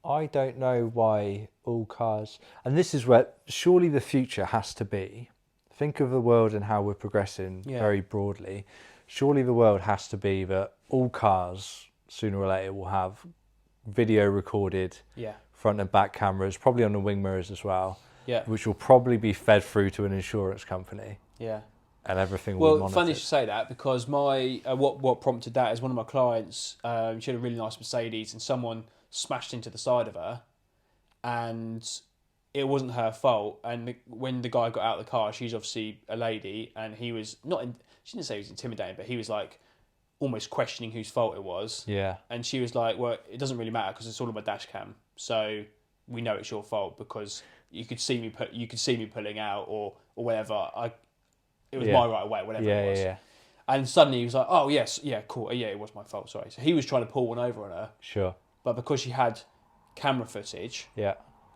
I don't know why all cars... And this is where surely the future has to be. Think of the world and how we're progressing very broadly. Surely the world has to be that all cars, sooner or later, will have video recorded front and back cameras, probably on the wing mirrors as well. Yeah. Which will probably be fed through to an insurance company. Yeah. And everything will be monitored. Funny you should say that, because my what prompted that is one of my clients. She had a really nice Mercedes, and someone smashed into the side of her, and it wasn't her fault. And when the guy got out of the car, she's obviously a lady, and he was she didn't say he was intimidating, but he was like almost questioning whose fault it was. Yeah. And she was like, "Well, it doesn't really matter because it's all on my dash cam, so we know it's your fault because you could see me pulling out or whatever. It was my right of way, whatever it was." Yeah. And suddenly he was like, "Oh yes, yeah, cool, yeah, it was my fault, sorry." So he was trying to pull one over on her. Sure. But because she had camera footage, yeah.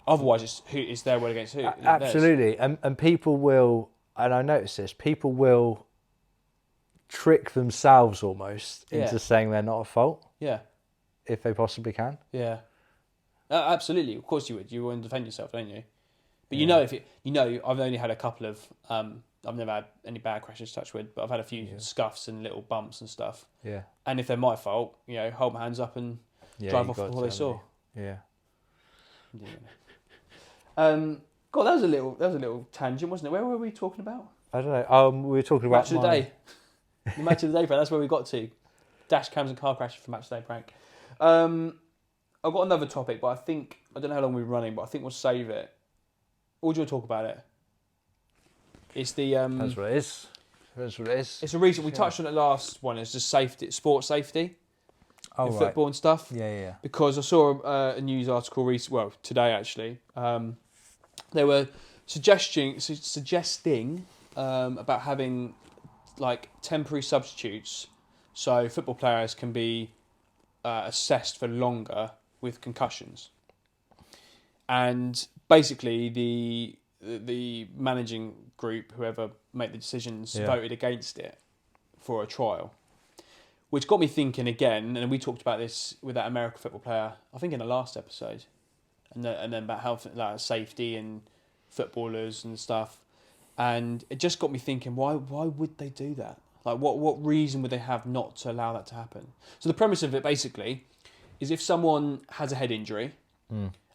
Otherwise, it's their word against who? Absolutely, and people will, and I notice this, people will trick themselves almost into saying they're not at fault. Yeah. If they possibly can. Yeah. Absolutely, of course you would. You want to defend yourself, don't you? But I've only had a couple of. I've never had any bad crashes, touch wood, but I've had a few scuffs and little bumps and stuff. Yeah. And if they're my fault, hold my hands up and drive off before they saw. Yeah. God, that was a little tangent, wasn't it? Where were we talking about? I don't know. We were talking about match of the day. The match of the day, prank. That's where we got to. Dash cams and car crashes for match of the day prank. I've got another topic, but I don't know how long we're running, but I think we'll save it. Or do you want to talk about it? It's the That's what it is. That's what it is. It's a reason we touched on it last one. It's just safety, sports safety, in football and stuff. Yeah. Because I saw a news article today actually. They were suggesting about having like temporary substitutes, so football players can be assessed for longer with concussions. And basically, the managing group, whoever made the decisions, voted against it for a trial, which got me thinking again. And we talked about this with that American football player, I think in the last episode, and then about health, like safety and footballers and stuff. And it just got me thinking, why would they do that? Like, what reason would they have not to allow that to happen? So the premise of it basically is if someone has a head injury.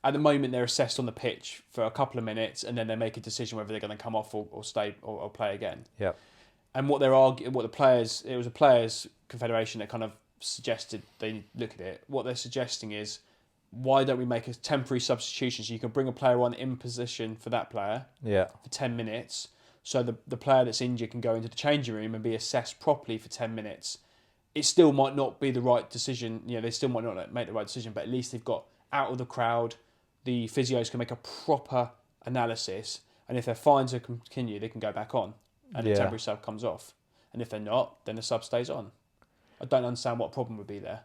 At the moment, they're assessed on the pitch for a couple of minutes, and then they make a decision whether they're going to come off or stay or play again. Yeah. And it was a players' confederation that kind of suggested they look at it. What they're suggesting is, why don't we make a temporary substitution so you can bring a player on in position for that player for 10 minutes, so the player that's injured can go into the changing room and be assessed properly for 10 minutes. It still might not be the right decision. They still might not make the right decision, but at least they've got out of the crowd. The physios can make a proper analysis, and if they're fine to continue, they can go back on, and the temporary sub comes off. And if they're not, then the sub stays on. I don't understand what problem would be there.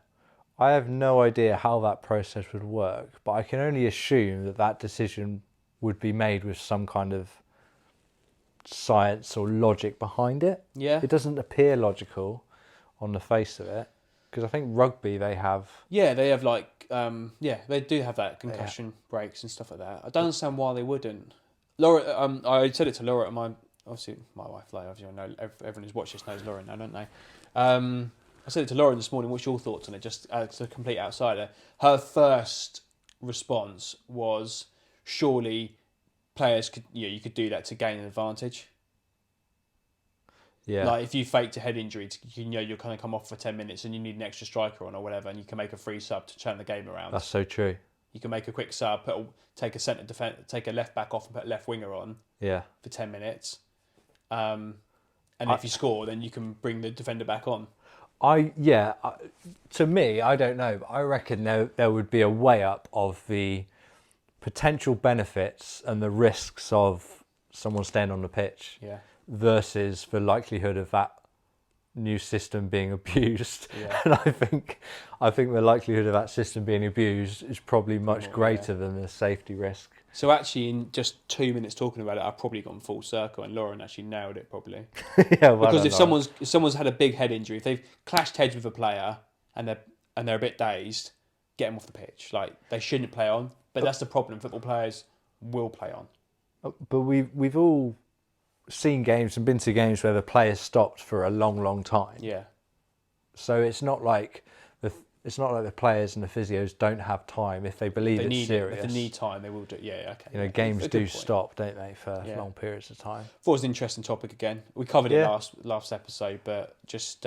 I have no idea how that process would work, but I can only assume that decision would be made with some kind of science or logic behind it. Yeah. It doesn't appear logical on the face of it, because I think rugby they have... Yeah, they have they do have that concussion breaks and stuff like that. I don't understand why they wouldn't. Laura, I said it to Laura, my wife, like, obviously I know everyone who's watched this knows Laura now, don't they? I said it to Lauren this morning, what's your thoughts on it, just as a complete outsider? Her first response was, surely players you could do that to gain an advantage. Yeah. Like if you faked a head injury, you're kind of come off for 10 minutes and you need an extra striker on or whatever, and you can make a free sub to turn the game around. That's so true. You can make a quick sub, take a left back off and put a left winger on. Yeah. For 10 minutes. And if you score, then you can bring the defender back on. To me, I don't know, but I reckon there would be a weigh up of the potential benefits and the risks of someone staying on the pitch versus the likelihood of that new system being abused. Yeah. And I think the likelihood of that system being abused is probably much greater than the safety risk. So actually, in just 2 minutes talking about it, I've probably gone full circle, and Lauren actually nailed it probably. Because if someone's had a big head injury, if they've clashed heads with a player and they're a bit dazed, get them off the pitch. Like, they shouldn't play on, but that's the problem. Football players will play on. But we've all seen games and been to games where the players stopped for a long, long time. Yeah. So it's not like it's not like the players and the physios don't have time if they believe it's serious. If they need time, they will do. Yeah, okay. You know, games do stop, don't they, for long periods of time. Thought it was an interesting topic again. We covered it last episode, but just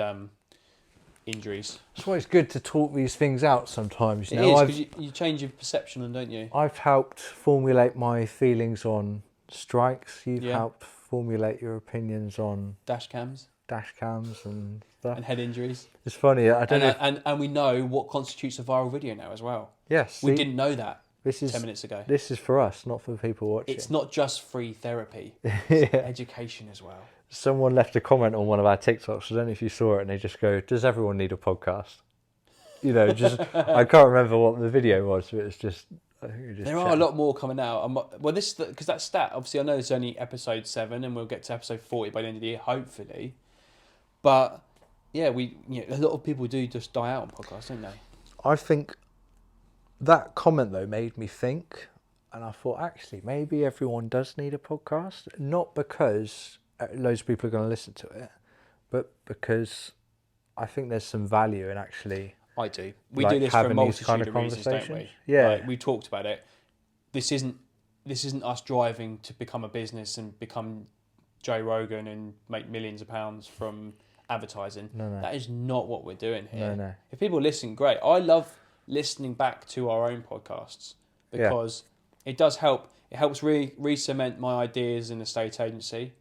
injuries. It's always good to talk these things out sometimes. It is, because you change your perception on them, don't you? I've helped formulate my feelings on strikes. You've helped formulate your opinions on dash cams and stuff. And head injuries. It's funny. I don't know. And we know what constitutes a viral video now as well. Yes. We didn't know that 10 minutes ago. This is for us, not for the people watching. It's not just free therapy. It's education as well. Someone left a comment on one of our TikToks. I don't know if you saw it, and they just go, "Does everyone need a podcast?" You know, just I can't remember what the video was, but it's just. There are a lot more coming out. Well, this because that stat. Obviously, I know it's only episode 7, and we'll get to episode 40 by the end of the year, hopefully. But yeah, a lot of people do just die out on podcasts, don't they? I think that comment though made me think, and I thought actually maybe everyone does need a podcast, not because loads of people are going to listen to it, but because I think there's some value in actually. I do. We do this for a multitude of reasons, don't we? Yeah. Like, we talked about it. This isn't us driving to become a business and become Joe Rogan and make millions of pounds from advertising. No. That is not what we're doing here. No. If people listen, great. I love listening back to our own podcasts because it does help. It helps re-cement my ideas in the estate agency.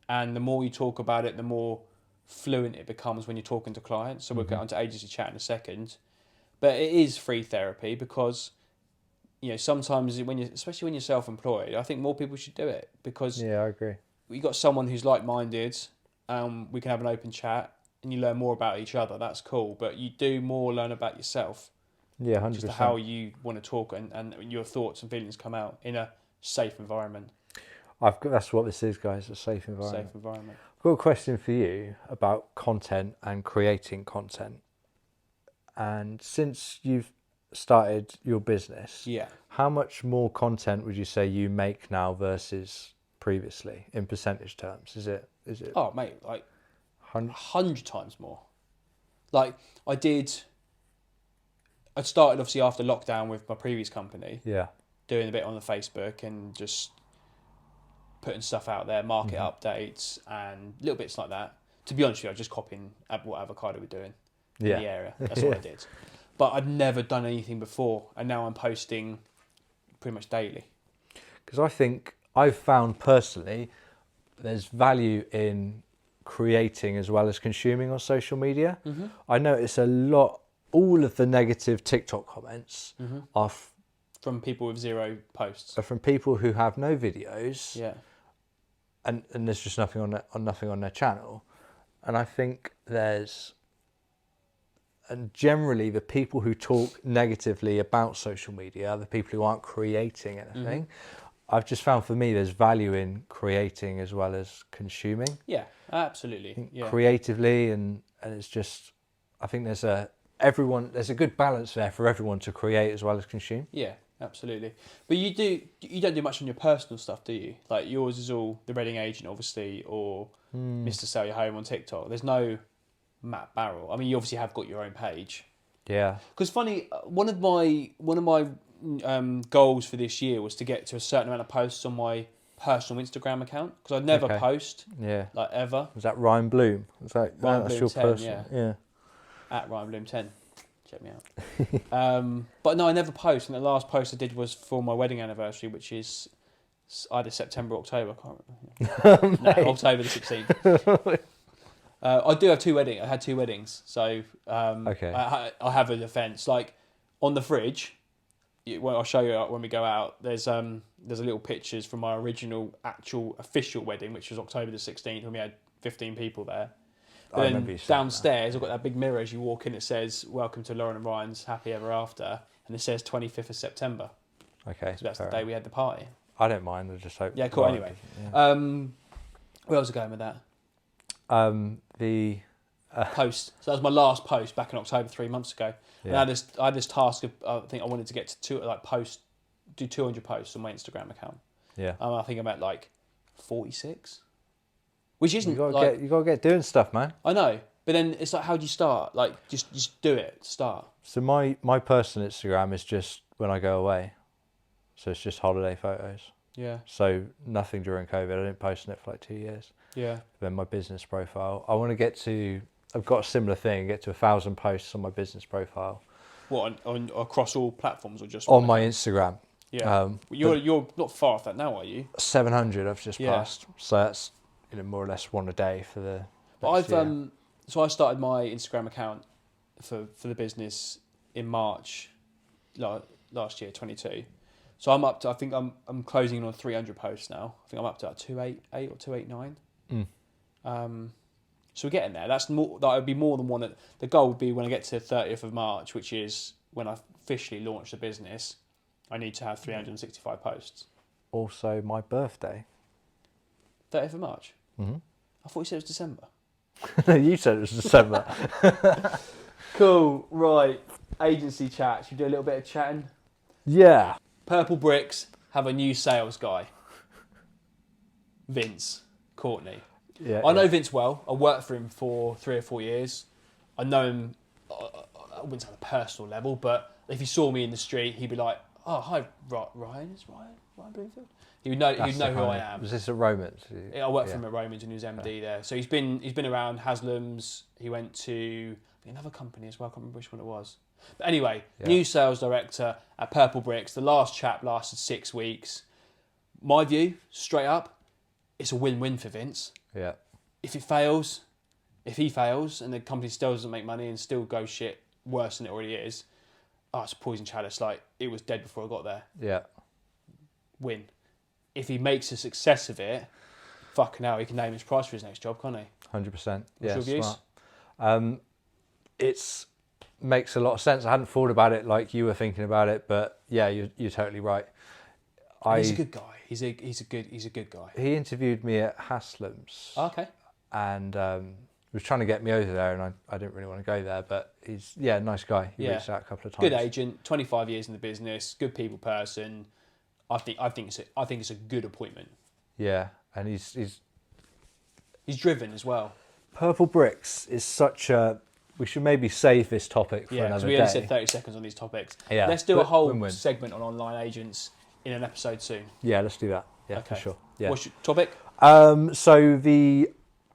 And the more you talk about it, the more fluent it becomes when you're talking to clients. So we'll get onto agency chat in a second. But it is free therapy because, you know, sometimes especially when you're self-employed, I think more people should do it because I agree. You got someone who's like-minded, we can have an open chat and you learn more about each other. That's cool. But you do more learn about yourself. Yeah, 100%. Just how you want to talk and your thoughts and feelings come out in a safe environment. That's what this is, guys, a safe environment. Safe environment. I've got a question for you about content and creating content. And since you've started your business, how much more content would you say you make now versus previously in percentage terms? Is it? Oh, mate, like 100 times more. Like I started obviously after lockdown with my previous company. Yeah. Doing a bit on the Facebook and just putting stuff out there, market updates and little bits like that. To be honest with you, I was just copying what Avocado were doing in the area. That's what I did. But I'd never done anything before, and now I'm posting pretty much daily. Because I think I've found personally there's value in creating as well as consuming on social media. Mm-hmm. I notice all of the negative TikTok comments are from people with 0 posts. Are from people who have no videos. Yeah. And there's just nothing on their channel. And I think and generally the people who talk negatively about social media are the people who aren't creating anything. I've just found for me there's value in creating as well as consuming. Yeah, absolutely. Yeah. Creatively and it's just, I think there's a good balance there for everyone to create as well as consume. Yeah, absolutely. But you don't do much on your personal stuff, do you? Like yours is all the Reading Agent, obviously, or Mr. Sell Your Home on TikTok. There's no Matt Barrell. I mean, you obviously have got your own page. Yeah. Because funny, one of my goals for this year was to get to a certain amount of posts on my personal Instagram account because I'd never post. Yeah. Like ever. Was that Ryan Bloom? Ryan Bloom your 10, personal? Yeah. At Ryan Bloom 10. Check me out. But no, I never post. And the last post I did was for my wedding anniversary, which is either September or October. I can't remember. No, October the 16th. I do have 2 weddings. I had 2 weddings. So I have a defence. Like on the fridge, I'll show you when we go out, there's a little pictures from my original actual official wedding, which was October the 16th when we had 15 people there. But then downstairs, I've got that big mirror as you walk in. It says, "Welcome to Lauren and Ryan's Happy Ever After," and it says 25th of September. Okay, so that's the day we had the party. I don't mind. I just hope. Yeah, cool. Anyway, where was I going with that? The post. So that was my last post back in October 3 months ago. Yeah. And I had this task of I think I wanted to get to do 200 posts on my Instagram account. Yeah. I think I'm at like 46. Which isn't you gotta get doing stuff, man. I know, But then it's like, how do you start? Like, just do it. Start. So my personal Instagram is just when I go away. So it's just holiday photos. Yeah. So nothing during COVID. I didn't post on it for like 2 years. Yeah. Then my business profile. I want to get to. I've got a similar thing. Get to 1,000 posts on my business profile. What on across all platforms or just on my Instagram? Yeah. You're not far off that now, are you? 700. I've just passed. So that's more or less one a day for the. So I started my Instagram account for the business in March last year, 22. So I'm up to, I think I'm closing in on 300 posts now. I think I'm up to like 288 or 289. So we're getting there. That would be more than one. The goal would be when I get to the 30th of March, which is when I officially launch the business, I need to have 365 posts. Also my birthday. 30th of March? Mm-hmm. I thought you said it was December. You said it was December. Cool, right. Agency chat. Should we do a little bit of chatting? Yeah. Purple Bricks have a new sales guy. Vince Courtney. Yeah, I know Vince well. I worked for him for 3 or 4 years. I know him, I wouldn't say on a personal level, but if he saw me in the street, he'd be like, "Oh, hi, Ryan. Is Ryan Bloomfield?" He would know who I am. Was this at Romans? I worked for him at Romans and he was MD there. So he's been around Haslam's. He went to another company as well. I can't remember which one it was. But anyway, new sales director at Purple Bricks. The last chap lasted 6 weeks. My view, straight up, it's a win-win for Vince. Yeah. If he fails and the company still doesn't make money and still goes shit worse than it already is, it's a poison chalice. Like, it was dead before I got there. Yeah. Win. If he makes a success of it, fucking hell, he can name his price for his next job, can't he? 100%. Yeah, What's your views? It makes a lot of sense. I hadn't thought about it like you were thinking about it, but yeah, you're totally right. He's a good guy. He's a good guy. He interviewed me at Haslam's. Oh, okay. And was trying to get me over there, and I didn't really want to go there, but he's a nice guy. He reached out a couple of times. Good agent, 25 years in the business, good people person. I think it's a good appointment. Yeah, and he's driven as well. Purple Bricks is such a. We should maybe save this topic for another day. We only said 30 seconds on these topics. Yeah, let's do a whole segment on online agents in an episode soon. Yeah, let's do that. Yeah, okay. For sure. Yeah. What's your topic? So the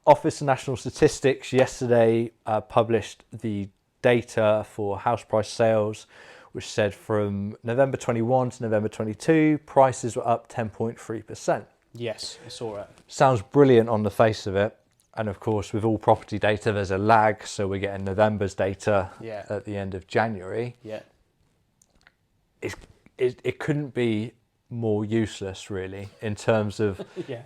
Office of National Statistics yesterday published the data for house price sales, which said from November 21 to November 22, prices were up 10.3%. Yes, I saw it. Sounds brilliant on the face of it. And of course, with all property data, there's a lag. So we're getting November's data at the end of January. Yeah. It couldn't be more useless, really, in terms of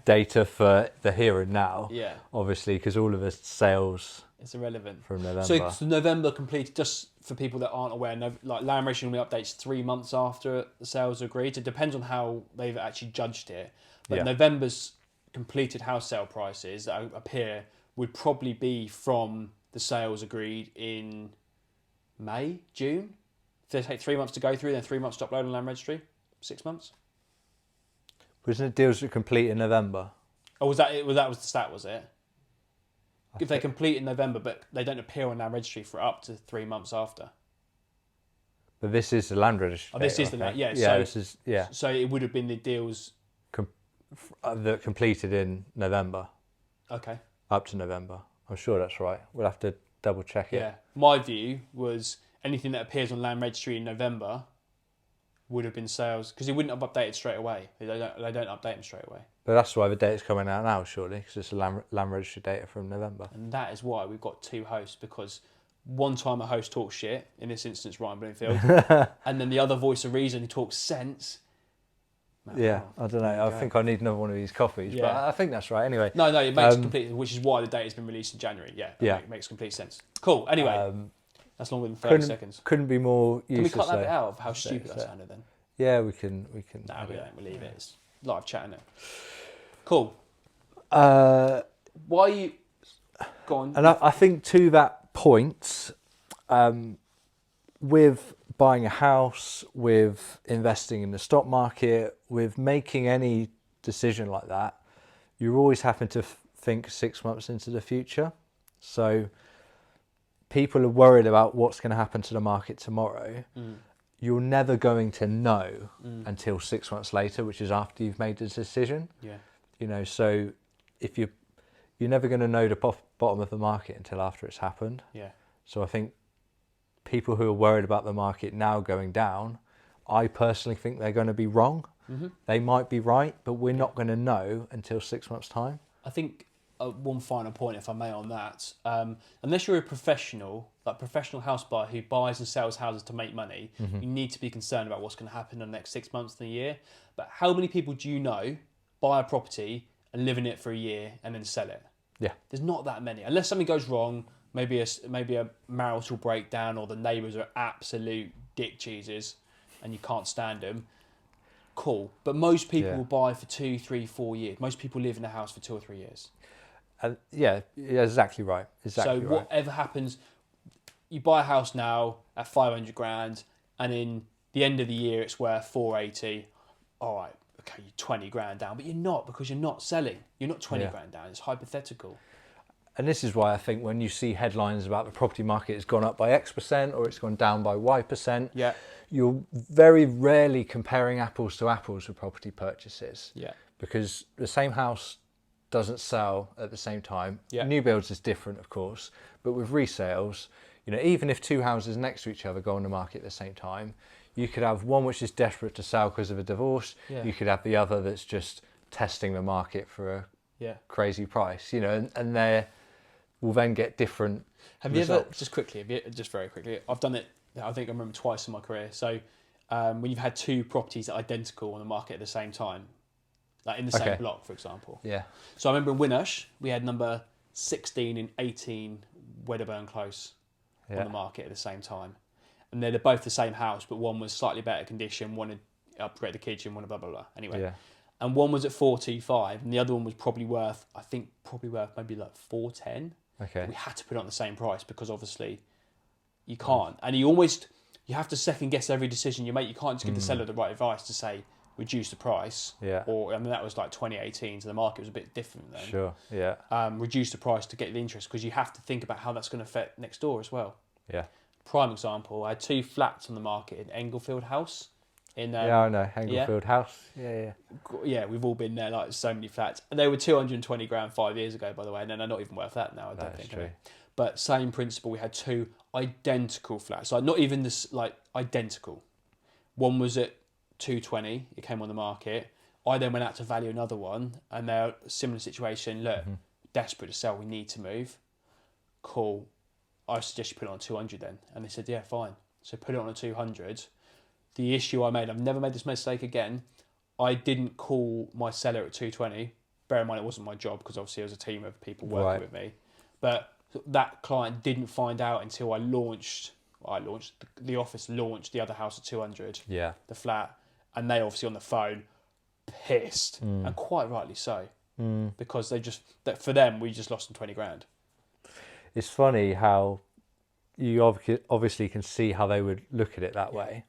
data for the here and now. Yeah. Obviously, because all of the sales... It's irrelevant. From November. So November completed, just for people that aren't aware, like land registry normally updates 3 months after the sales are agreed. It depends on how they've actually judged it. But November's completed house sale prices that appear would probably be from the sales agreed in May, June. If they take 3 months to go through, then 3 months to upload on land registry. 6 months. Wasn't it deals that complete in November? Oh, was that it? That was the stat, was it? If they complete in November, but they don't appear on land registry for up to 3 months after. But this is the land registry. Oh, this is the land. Yeah. So it would have been the deals that completed in November. Okay. Up to November. I'm sure that's right. We'll have to double check it. Yeah. My view was anything that appears on land registry in November would have been sales, because it wouldn't have updated straight away. They don't update them straight away. But that's why the data's coming out now, surely, because it's the land registry data from November. And that is why we've got 2 hosts, because one time a host talks shit, in this instance Ryan Bloomfield, and then the other voice of reason who talks sense. I don't know. I think I need another one of these coffees, but I think that's right. Anyway. No, it makes complete, which is why the data's been released in January. It makes complete sense. Cool. Anyway, that's longer than 30 seconds. Couldn't be more useless. Can we cut that bit out of how stupid that sounded then? Yeah, we can. No, we don't. We'll leave it. It's live chatting now. Cool. Why are you... Go on. And I think to that point, with buying a house, with investing in the stock market, with making any decision like that, you're always having to think 6 months into the future. So people are worried about what's going to happen to the market tomorrow. You're never going to know until 6 months later, which is after you've made the decision. Yeah. So if you're never going to know the bottom of the market until after it's happened. Yeah. So I think people who are worried about the market now going down, I personally think they're going to be wrong. They might be right, but we're not going to know until 6 months' time. I think one final point, if I may, on that. Unless you're a professional, like professional house buyer who buys and sells houses to make money, you need to be concerned about what's going to happen in the next 6 months to a year. But how many people do you know buy a property and live in it for a year and then sell it? Yeah. There's not that many. Unless something goes wrong, maybe a marital breakdown or the neighbours are absolute dick cheeses and you can't stand them. Cool. But most people will buy for 2, 3, 4 years. Most people live in a house for 2 or 3 years. Yeah, exactly right. Exactly so whatever happens, you buy a house now at 500 grand and in the end of the year it's worth 480. All right, okay, you're 20 grand down, but you're not, because you're not selling. You're not 20 grand down. It's hypothetical. And this is why I think when you see headlines about the property market has gone up by X% or it's gone down by Y%, you're very rarely comparing apples to apples with property purchases. Yeah. Because the same house doesn't sell at the same time. Yeah. New builds is different, of course, but with resales, even if two houses next to each other go on the market at the same time, you could have one which is desperate to sell because of a divorce. Yeah. You could have the other that's just testing the market for a crazy price, and they will then get different results. Just very quickly, I've done it, I think I remember twice in my career. So when you've had two properties that are identical on the market at the same time, like in the same block, for example. Yeah. So I remember in Winnersh, we had number 16 and 18 Wedderburn Close on the market at the same time. And they're both the same house, but one was slightly better condition, one had upgraded the kitchen, one had blah, blah, blah. Anyway. Yeah. And one was at 425 and the other one was probably worth maybe like 410. Okay. We had to put it on the same price because obviously you can't. And you have to second guess every decision you make. You can't just give the seller the right advice to say, reduce the price. Yeah. Or, that was like 2018, so the market was a bit different then. Sure, yeah. Reduce the price to get the interest, because you have to think about how that's going to affect next door as well. Yeah. Prime example, I had 2 flats on the market in Englefield House. I know, Englefield House. Yeah. Yeah, we've all been there, like so many flats. And they were 220 grand 5 years ago, by the way, and they're not even worth that now, I don't think. True. But same principle, we had 2 identical flats, like not even this, like identical. One was at 220, it came on the market. I then went out to value another one, and they're a similar situation. Look, desperate to sell, we need to move. Cool. I suggest you put it on 200 then. And they said, yeah, fine. So put it on a 200. The issue I made, I've never made this mistake again. I didn't call my seller at 220. Bear in mind, it wasn't my job, because obviously there was a team of people working with me. But that client didn't find out until the office launched the other house at 200. Yeah. The flat. And they obviously on the phone, pissed, and quite rightly so, because for them, we just lost them 20 grand. It's funny how you obviously can see how they would look at it that way,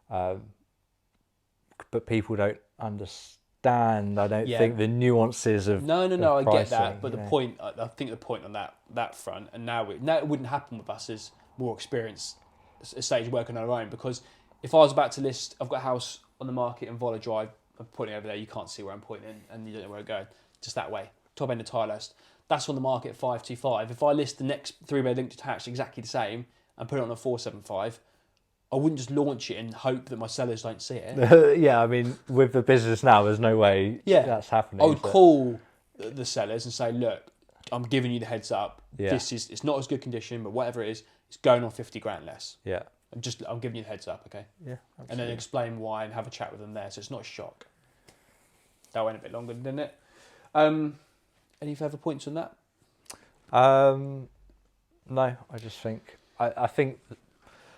but people don't understand. I don't think the nuances of No, of I get that, pricing, but I think the point on that front, and now it wouldn't happen with us as more experienced estate working on our own, because if I was about to list, I've got a house on the market in Voller Drive, I'm pointing over there, you can't see where I'm pointing and you don't know where I'm going, just that way, top end of Tilehurst. That's on the market at 525. If I list the next 3-bed link detached exactly the same and put it on a 475, I wouldn't just launch it and hope that my sellers don't see it. Yeah, I mean, with the business now, there's no way that's happening. I would call the sellers and say, look, I'm giving you the heads up. Yeah. It's not as good condition, but whatever it is, it's going on 50 grand less. Yeah. I'm giving you the heads up, okay? Yeah, absolutely. And then explain why and have a chat with them there, so it's not a shock. That went a bit longer, didn't it? Any further points on that? No, I just think I think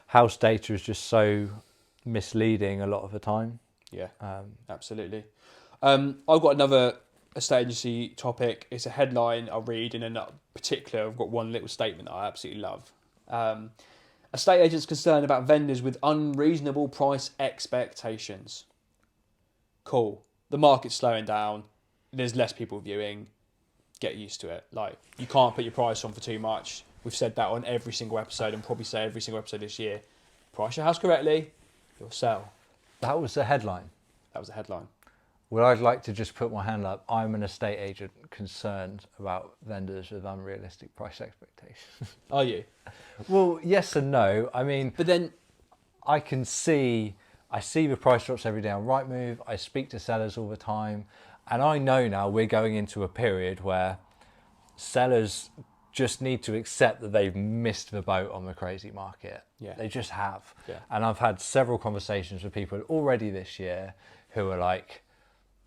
house data is just so misleading a lot of the time. Yeah, absolutely. I've got another estate agency topic. It's a headline I'll read, and in particular, I've got one little statement that I absolutely love. Estate agents concerned about vendors with unreasonable price expectations. Cool. The market's slowing down. There's less people viewing. Get used to it. Like, you can't put your price on for too much. We've said that on every single episode and probably say every single episode this year. Price your house correctly, you'll sell. That was the headline. That was the headline. Well, I'd like to just put my hand up. I'm an estate agent concerned about vendors with unrealistic price expectations. Are you? Well, yes and no. I mean, but then I see the price drops every day on Rightmove. I speak to sellers all the time. And I know now we're going into a period where sellers just need to accept that they've missed the boat on the crazy market. Yeah. They just have. Yeah. And I've had several conversations with people already this year who are like,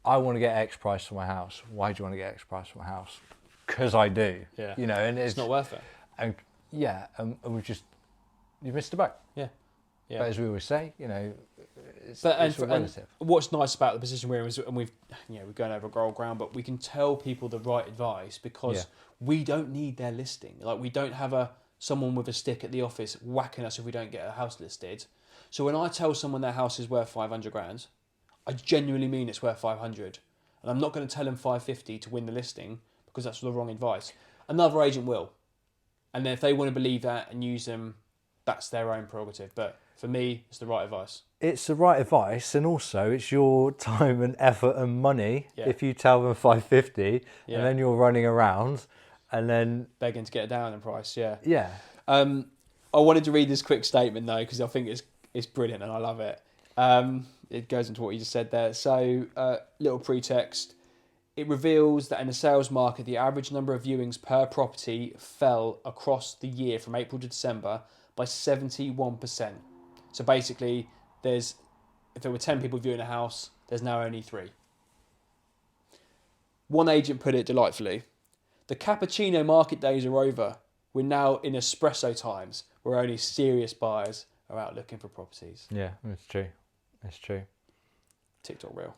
I want to get X price for my house. Why do you want to get X price for my house? Because I do. Yeah. You know, and it's not worth it. And yeah, and you've missed the boat. Yeah. Yeah. But as we always say, you know, it's And relative. what's nice about the position we're in is, and we're going over old ground, but we can tell people the right advice because we don't need their listing. Like, we don't have someone with a stick at the office whacking us if we don't get a house listed. So when I tell someone their house is worth 500 grand, I genuinely mean it's worth 500. And I'm not going to tell them 550 to win the listing because that's the wrong advice. Another agent will. And then if they want to believe that and use them, that's their own prerogative. But for me, it's the right advice. It's the right advice, and also it's your time and effort and money if you tell them 550 and then you're running around and then begging to get it down in price. Yeah. I wanted to read this quick statement though because I think it's brilliant and I love it. It goes into what you just said there. So, little pretext. It reveals that in the sales market, the average number of viewings per property fell across the year from April to December by 71%. So basically, if there were 10 people viewing a house, there's now only 3. One agent put it delightfully. The cappuccino market days are over. We're now in espresso times where only serious buyers are out looking for properties. Yeah, it's true. It's true. TikTok reel.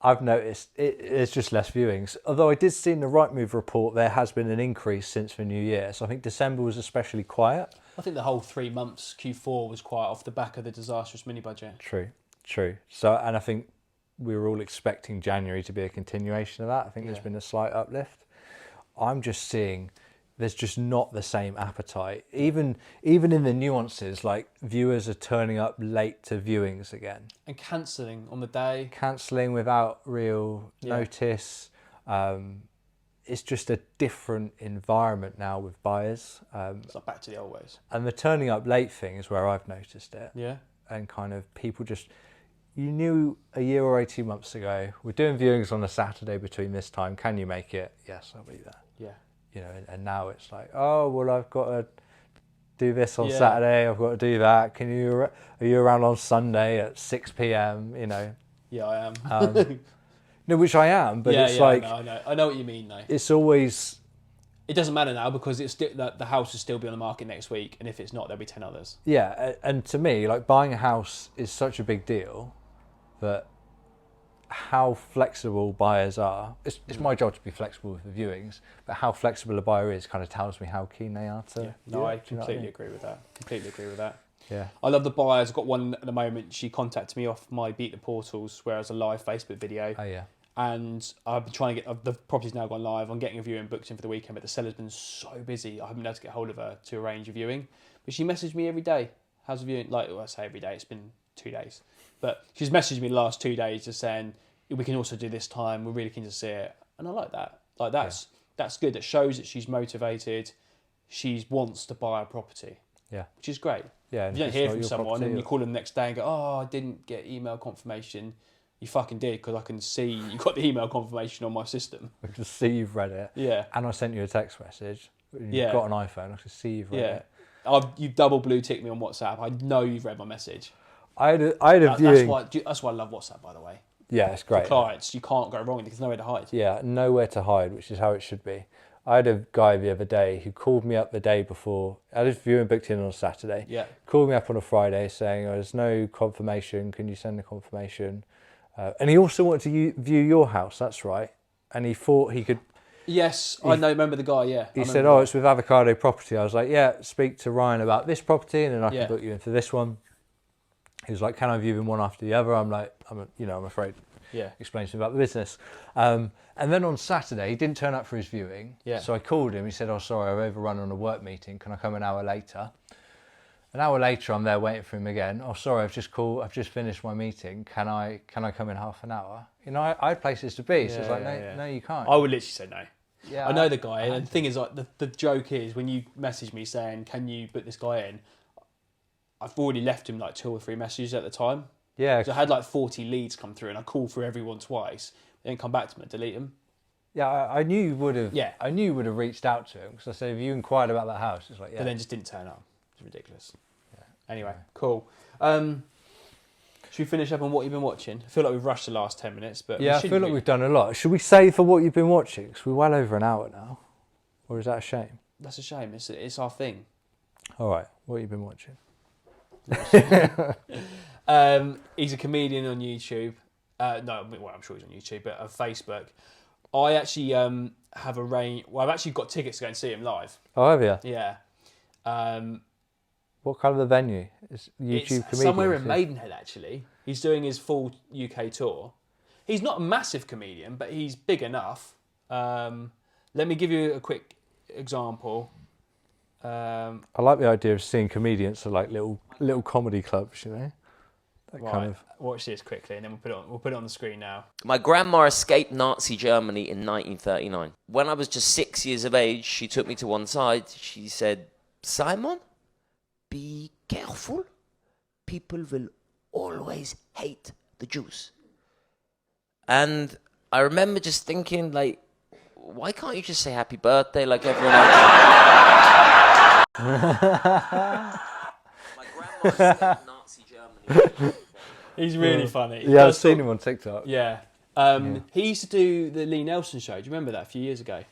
I've noticed it's just less viewings. Although I did see in the Rightmove report there has been an increase since the new year. So I think December was especially quiet. I think the whole 3 months, Q4, was quiet off the back of the disastrous mini budget. True. So, and I think we were all expecting January to be a continuation of that. I think there's been a slight uplift. I'm just seeing there's just not the same appetite. Even in the nuances, like viewers are turning up late to viewings again. And cancelling on the day. Cancelling without real notice. It's just a different environment now with buyers. It's like back to the old ways. And the turning up late thing is where I've noticed it. Yeah. And kind of people just, you knew a year or 18 months ago, we're doing viewings on a Saturday between this time. Can you make it? Yes, I'll be there. Yeah. You know, and now it's like, oh, well, I've got to do this on Saturday. I've got to do that. Are you around on Sunday at 6 p.m? You know. Yeah, I am. No, which I am, but it's like... I know what you mean, though. It's always... It doesn't matter now because the house will still be on the market next week, and if it's not, there'll be 10 others. Yeah, and to me, like, buying a house is such a big deal that how flexible buyers are... It's my job to be flexible with the viewings, but how flexible a buyer is kind of tells me how keen they are to... Yeah, no, I completely agree with that. Yeah. I love the buyers. I've got one at the moment. She contacted me off my Beat the Portals, where it's a live Facebook video. Oh, yeah. And I've been trying to get... The property's now gone live. I'm getting a viewing booked in for the weekend, but the seller's been so busy. I haven't been able to get hold of her to arrange a viewing. But she messaged me every day. How's the viewing? Like, well, I say every day. It's been 2 days. But she's messaged me the last 2 days just saying, we can also do this time. We're really keen to see it. And I like that. Like, that's good. That shows that she's motivated. She wants to buy a property. Yeah. Which is great. Yeah. If you don't hear from someone and you call them the next day and go, oh, I didn't get email confirmation. You fucking did, because I can see you got the email confirmation on my system. I can see you've read it. Yeah. And I sent you a text message. You've got an iPhone. I can see you've read it. You've double blue ticked me on WhatsApp. I know you've read my message. I had a viewing. That's why I love WhatsApp, by the way. Yeah, it's great. For clients, you can't go wrong. There's nowhere to hide. Yeah, nowhere to hide, which is how it should be. I had a guy the other day who called me up the day before. I had a viewing booked in on a Saturday. Yeah. Called me up on a Friday saying, there's no confirmation. Can you send the confirmation? And he also wanted to view your house. That's right. And he thought he could... Yes, I know. Remember the guy, yeah. He said, it's with Avocado Property. I was like, yeah, speak to Ryan about this property and then I can book you in for this one. He was like, can I view them one after the other? I'm like, I'm afraid explains to him about the business. And then on Saturday, he didn't turn up for his viewing. Yeah. So I called him. He said, "Oh, sorry, I've overrun on a work meeting. Can I come an hour later?" An hour later, I'm there waiting for him again. "Oh, sorry, I've just finished my meeting. Can I come in half an hour?" You know, I had places to be. So it's like, no, you can't. I would literally say no. Yeah, I know the guy, and the thing is, like, the joke is when you message me saying, "Can you put this guy in?" I've already left him like 2 or 3 messages at the time. Yeah. So I had like 40 leads come through, and I called through everyone twice. They didn't come back to me. Delete them. Yeah, I knew you would have. Yeah. I knew you would have reached out to him because I said, "Have you inquired about that house?" It's like, yeah. But then just didn't turn up. It's ridiculous. Yeah. Anyway, cool. Should we finish up on what you've been watching? I feel like we've rushed the last 10 minutes, but yeah, I feel like we've done a lot. Should we say for what you've been watching? Because we're well over an hour now. Or is that a shame? That's a shame. It's our thing. All right, what have you been watching? He's a comedian on YouTube. No, well, I'm sure he's on YouTube, but on Facebook. I actually have arranged. Well, I've actually got tickets to go and see him live. Oh, have you? Yeah. What kind of a venue? Is YouTube it's comedian? somewhere in Maidenhead, actually. He's doing his full UK tour. He's not a massive comedian, but he's big enough. Let me give you a quick example. I like the idea of seeing comedians at like little comedy clubs, you know. That right, kind of. Watch this quickly, and then we'll put it on the scrn now. My grandma escaped Nazi Germany in 1939. When I was just 6 years of age, she took me to one side. She said, "Simon, be careful. People will always hate the Jews." And I remember just thinking, like, why can't you just say happy birthday like everyone else? My grandma escaped Nazi Germany. He's really funny. Yeah, I've seen him on TikTok. Yeah. He used to do the Lee Nelson show. Do you remember that a few years ago?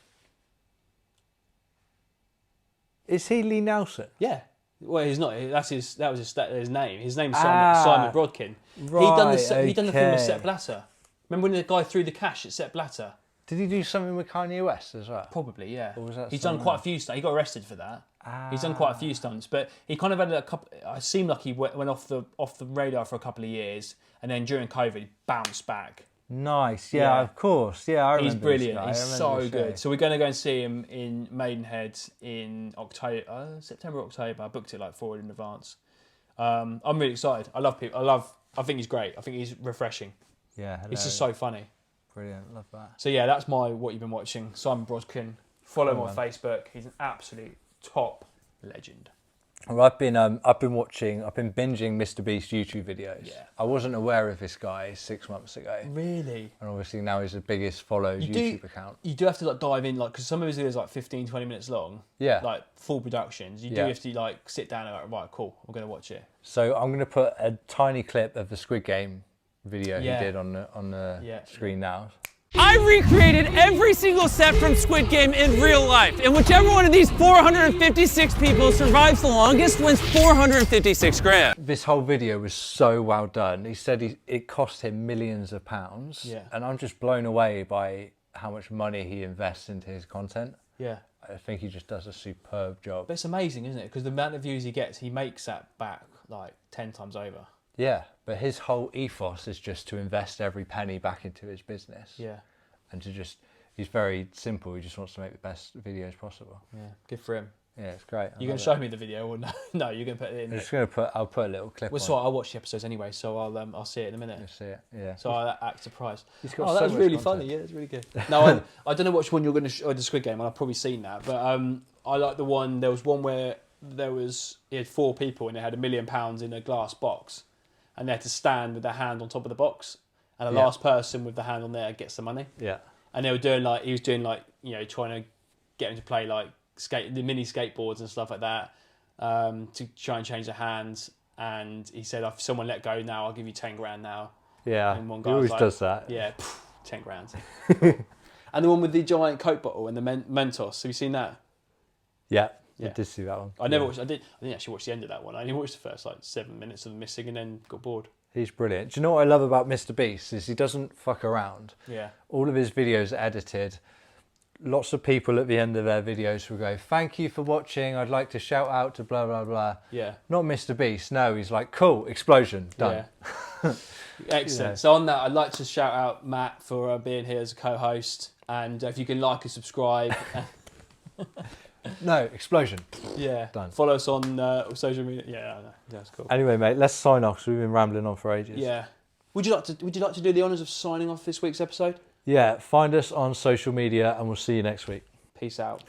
Is he Lee Nelson? Yeah. Well, he's not. That was his name. His name's Simon Brodkin. Right, He done the thing with Sepp Blatter. Remember when the guy threw the cash at Sepp Blatter? Did he do something with Kanye West as well? Probably, yeah. Or was that He's done quite a few stunts. He got arrested for that. He's done quite a few stunts, but he kind of had a couple. It seemed like he went off the radar for a couple of years, and then during COVID, he bounced back. Nice, yeah, of course, yeah. I remember. He's brilliant. This guy. He's so good. So we're going to go and see him in Maidenhead in September, October. I booked it like forward in advance. I'm really excited. I love people. I think he's great. I think he's refreshing. Yeah, hilarious. He's just so funny. Brilliant, love that. So yeah, that's what you've been watching. Simon Brodkin. Follow him on Facebook. He's an absolute top legend. Well, I've been binging Mr. Beast YouTube videos. Yeah. I wasn't aware of this guy 6 months ago. Really? And obviously now he's the biggest followed YouTube account. You do have to like dive in, like, because some of his videos are like 15, 20 minutes long. Yeah. Like full productions. You do have to like sit down and like, right, cool, I'm going to watch it. So I'm going to put a tiny clip of the Squid Game video he did on the screen now. I recreated every single set from Squid Game in real life, and whichever one of these 456 people survives the longest wins 456 grand. This whole video was so well done. He said it cost him millions of pounds, and I'm just blown away by how much money he invests into his content. Yeah. I think he just does a superb job. But it's amazing, isn't it? Because the amount of views he gets, he makes that back like 10 times over. Yeah, but his whole ethos is just to invest every penny back into his business. Yeah. And he's very simple. He just wants to make the best videos possible. Yeah, good for him. Yeah, it's great. You're going to show me the video or no? No, you're going to put it in. I'll put a little clip on. So I'll watch the episodes anyway, so I'll see it in a minute. You'll see it, yeah. So I'll act surprised. He's got that so was much really content. funny. Yeah, it's really good. No, I don't know which one you're going to show, the Squid Game, and I've probably seen that, but I like the one. There was one where he had 4 people and they had £1 million in a glass box, and they had to stand with their hand on top of the box, and the last person with the hand on there gets the money. Yeah. And he was doing trying to get him to play like the mini skateboards and stuff like that, to try and change the hands. And he said, if someone let go now, I'll give you 10 grand now. Yeah, and one he guy always was like, does that. Yeah, 10 grand. And the one with the giant Coke bottle and the Mentos, have you seen that? Yeah, Yeah. I did see that one. I didn't actually watch the end of that one. I only watched the first like 7 minutes of them missing and then got bored. He's brilliant. Do you know what I love about Mr. Beast is he doesn't fuck around. Yeah. All of his videos are edited. Lots of people at the end of their videos will go, "Thank you for watching. I'd like to shout out to blah, blah, blah." Yeah. Not Mr. Beast. No, he's like, "Cool, explosion, done." Yeah. Excellent. Yeah. So on that, I'd like to shout out Matt for being here as a co-host, and if you can like and subscribe. No, explosion. Yeah. Done. Follow us on social media. Yeah, I know. That's cool. Anyway, mate, let's sign off because we've been rambling on for ages. Yeah. Would you like to do the honours of signing off this week's episode? Yeah, find us on social media and we'll see you next week. Peace out.